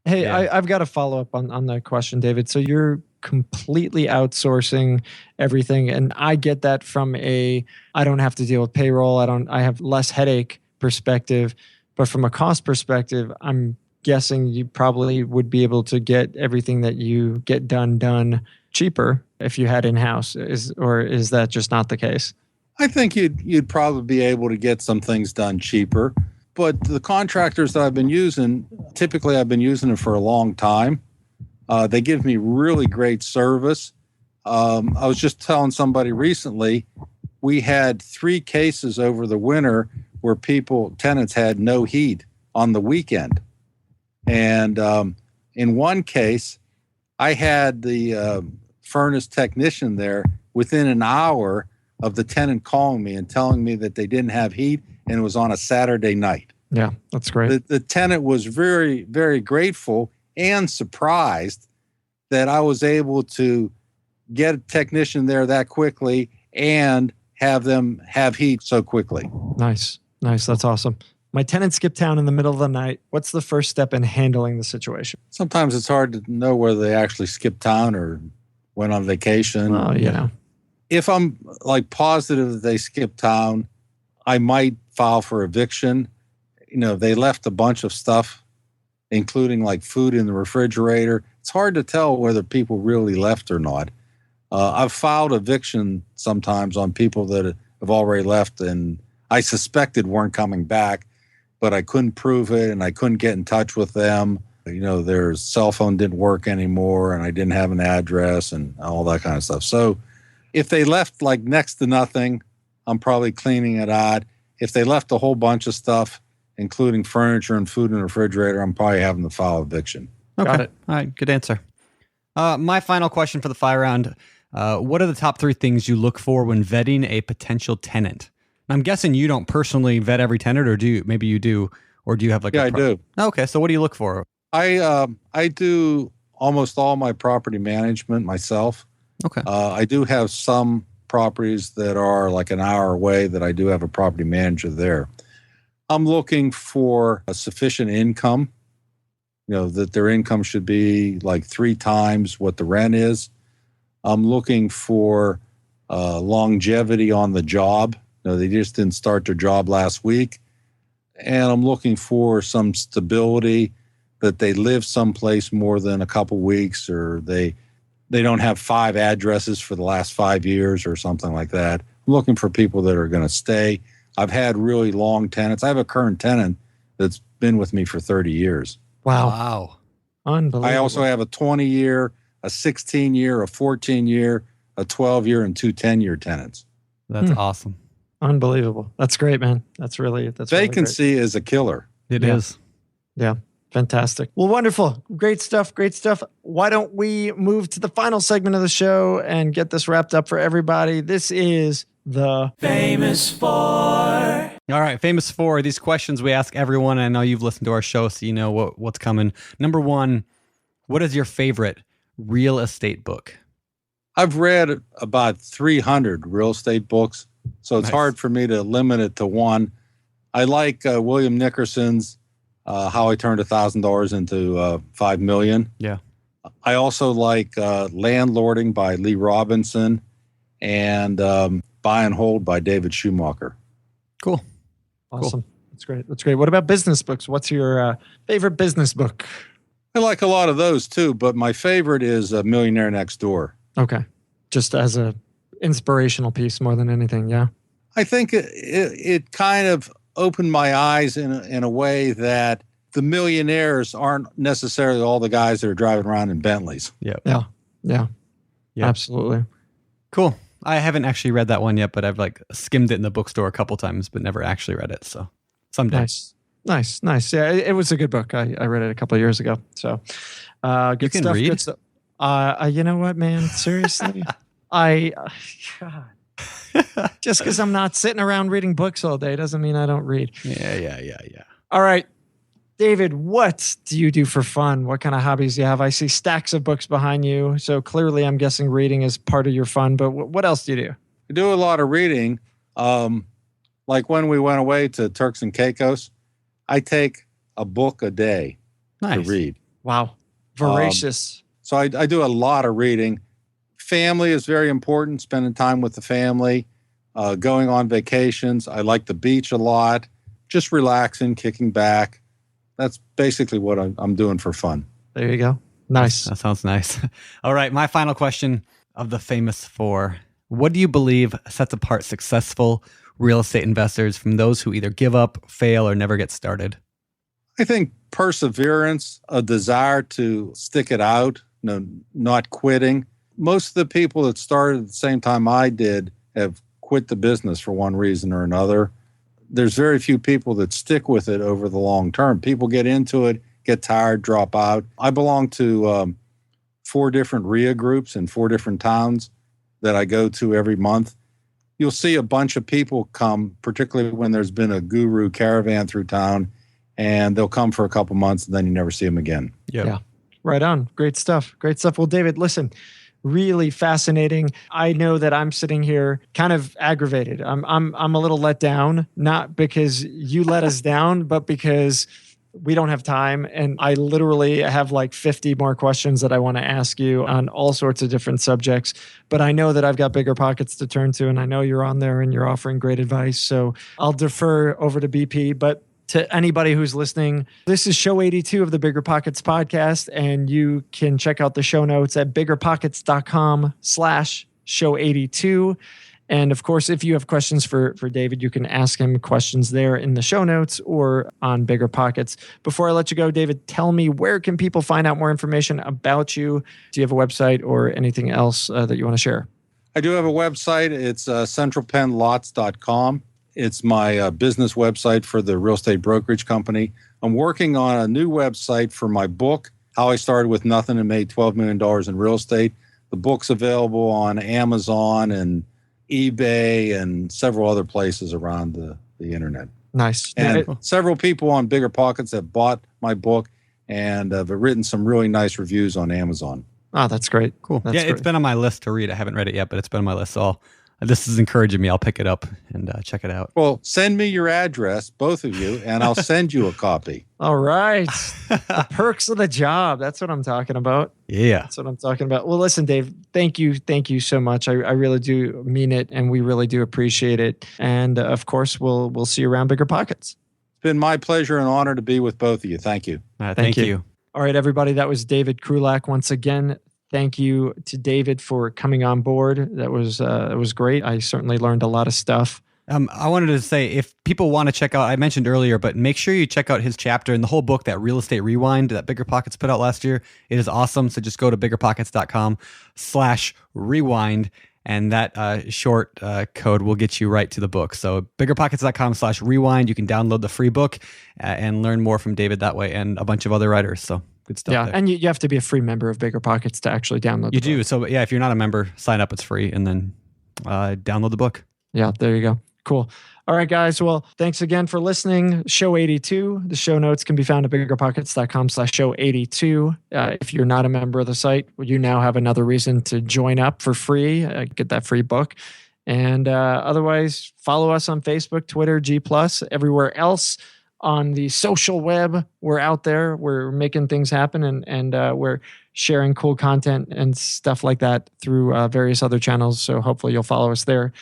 Hey, yeah. I've got a follow up on that question, David. So you're completely outsourcing everything, and I get that from I don't have to deal with payroll. I have less headache perspective, but from a cost perspective, I'm guessing you probably would be able to get everything that you get done cheaper if you had in-house. Is that just not the case? I think you'd probably be able to get some things done cheaper. But the contractors that I've been using, typically I've been using them for a long time. They give me really great service. I was just telling somebody recently, we had 3 cases over the winter where tenants had no heat on the weekend. And in one case, I had the furnace technician there within an hour of the tenant calling me and telling me that they didn't have heat and it was on a Saturday night. Yeah, that's great. The tenant was very, very grateful and surprised that I was able to get a technician there that quickly and have them have heat so quickly. Nice. That's awesome. My tenant skipped town in the middle of the night. What's the first step in handling the situation? Sometimes it's hard to know whether they actually skipped town or went on vacation. Well, If I'm like positive that they skipped town, I might file for eviction. They left a bunch of stuff, including like food in the refrigerator. It's hard to tell whether people really left or not. I've filed eviction sometimes on people that have already left and I suspected weren't coming back, but I couldn't prove it and I couldn't get in touch with them. Their cell phone didn't work anymore and I didn't have an address and all that kind of stuff. So if they left like next to nothing, I'm probably cleaning it out. If they left a whole bunch of stuff, including furniture and food in the refrigerator, I'm probably having to file eviction. Okay. Got it. All right. Good answer. My final question for the fire round. What are the top 3 things you look for when vetting a potential tenant? I'm guessing you don't personally vet every tenant, or do you? Maybe you do, or do you have like? Yeah, I do. Okay, so what do you look for? I do almost all my property management myself. Okay. I do have some properties that are like an hour away that I do have a property manager there. I'm looking for a sufficient income. That their income should be like 3 times what the rent is. I'm looking for longevity on the job. They just didn't start their job last week. And I'm looking for some stability, that they live someplace more than a couple weeks, or they don't have 5 addresses for the last 5 years or something like that. I'm looking for people that are going to stay. I've had really long tenants. I have a current tenant that's been with me for 30 years. Wow. Unbelievable. I also have a 20-year, a 16-year, a 14-year, a 12-year, and 2 10-year tenants. That's awesome. Unbelievable. That's great, man. That's Vacancy is a killer. It is. Yeah. Fantastic. Well, wonderful. Great stuff. Great stuff. Why don't we move to the final segment of the show and get this wrapped up for everybody? This is the Famous Four. All right, Famous Four. These questions we ask everyone. I know you've listened to our show, so you know what's coming. Number 1, what is your favorite real estate book? I've read about 300 real estate books, so it's hard for me to limit it to one. I like William Nickerson's How I Turned $1,000 into $5 Million. Yeah. I also like Landlording by Lee Robinson and Buy and Hold by David Schumacher. Cool. Awesome. Cool. That's great. That's great. What about business books? What's your favorite business book? I like a lot of those too, but my favorite is Millionaire Next Door. Okay. Just as a inspirational piece more than anything. Yeah. I think it kind of opened my eyes in a way that the millionaires aren't necessarily all the guys that are driving around in Bentleys. Yeah. Absolutely. Cool. I haven't actually read that one yet, but I've like skimmed it in the bookstore a couple times, but never actually read it. So someday. Nice. Yeah, it was a good book. I read it a couple of years ago. So good you can stuff. Read? Good stuff. You know what, man? Seriously, God. Just because I'm not sitting around reading books all day doesn't mean I don't read. Yeah. All right, David, what do you do for fun? What kind of hobbies do you have? I see stacks of books behind you, so clearly I'm guessing reading is part of your fun. But what else do you do? I do a lot of reading. Like when we went away to Turks and Caicos, I take a book a day to read. Wow, voracious. So I do a lot of reading. Family is very important, spending time with the family, going on vacations. I like the beach a lot, just relaxing, kicking back. That's basically what I'm doing for fun. There you go. Nice. That sounds nice. All right, my final question of the Famous Four. What do you believe sets apart successful real estate investors from those who either give up, fail, or never get started? I think perseverance, a desire to stick it out, not quitting. Most of the people that started at the same time I did have quit the business for one reason or another. There's very few people that stick with it over the long term. People get into it, get tired, drop out. I belong to 4 different RIA groups in 4 different towns that I go to every month. You'll see a bunch of people come, particularly when there's been a guru caravan through town, and they'll come for a couple months and then you never see them again. Yep. Yeah. Right on. Great stuff. Well, David, listen, really fascinating. I know that I'm sitting here kind of aggravated. I'm a little let down, not because you let us down, but because we don't have time. And I literally have like 50 more questions that I want to ask you on all sorts of different subjects. But I know that I've got BiggerPockets to turn to, and I know you're on there and you're offering great advice. So I'll defer over to BP. But to anybody who's listening, this is show 82 of the BiggerPockets podcast, and you can check out the show notes at biggerpockets.com/show82. And of course, if you have questions for David, you can ask him questions there in the show notes or on BiggerPockets. Before I let you go, David, tell me, where can people find out more information about you? Do you have a website or anything else that you want to share? I do have a website. It's centralpennlots.com. It's my business website for the real estate brokerage company. I'm working on a new website for my book, How I Started With Nothing and Made $12 million in Real Estate. The book's available on Amazon and eBay and several other places around the internet. Nice. And several people on BiggerPockets have bought my book and have written some really nice reviews on Amazon. Oh, that's great. Cool. That's It's great. been on my list to read. I haven't read it yet, but it's been on my list. So this is encouraging me. I'll pick it up and check it out. Well, send me your address, both of you, and I'll send you a copy. All right. The perks of the job. That's what I'm talking about. Yeah. That's what I'm talking about. Well, listen, Dave, thank you. Thank you so much. I really do mean it, and we really do appreciate it. And of course, we'll see you around BiggerPockets. It's been my pleasure and honor to be with both of you. Thank you. Thank you. All right, everybody. That was David Krulac. Once again, thank you to David for coming on board. That was great. I certainly learned a lot of stuff. I wanted to say, if people want to check out, I mentioned earlier, but make sure you check out his chapter in the whole book, that Real Estate Rewind that BiggerPockets put out last year. It is awesome. So just go to biggerpockets.com/rewind, and that short code will get you right to the book. So biggerpockets.com/rewind. You can download the free book and learn more from David that way, and a bunch of other writers. So good stuff. Yeah, there. and you have to be a free member of BiggerPockets to actually download. You do. So yeah, if you're not a member, sign up. It's free, and then download the book. Yeah, there you go. Cool. All right, guys. Well, thanks again for listening. Show 82. The show notes can be found at biggerpockets.com/show82. If you're not a member of the site, you now have another reason to join up for free, get that free book. And otherwise, follow us on Facebook, Twitter, G+, everywhere else on the social web. We're out there. We're making things happen, and we're sharing cool content and stuff like that through various other channels. So hopefully you'll follow us there.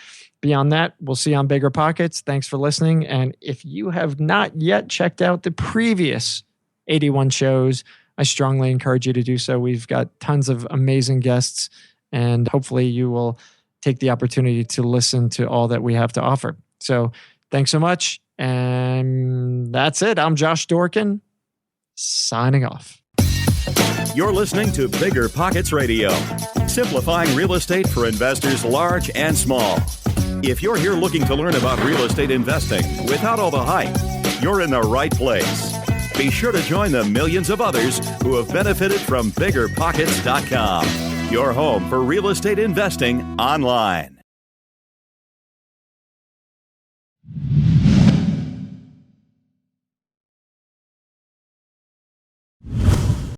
Beyond that, we'll see you on BiggerPockets. Thanks for listening. And if you have not yet checked out the previous 81 shows, I strongly encourage you to do so. We've got tons of amazing guests, and hopefully you will take the opportunity to listen to all that we have to offer. So thanks so much. And that's it. I'm Josh Dorkin, signing off. You're listening to BiggerPockets Radio, simplifying real estate for investors large and small. If you're here looking to learn about real estate investing without all the hype, you're in the right place. Be sure to join the millions of others who have benefited from BiggerPockets.com, your home for real estate investing online.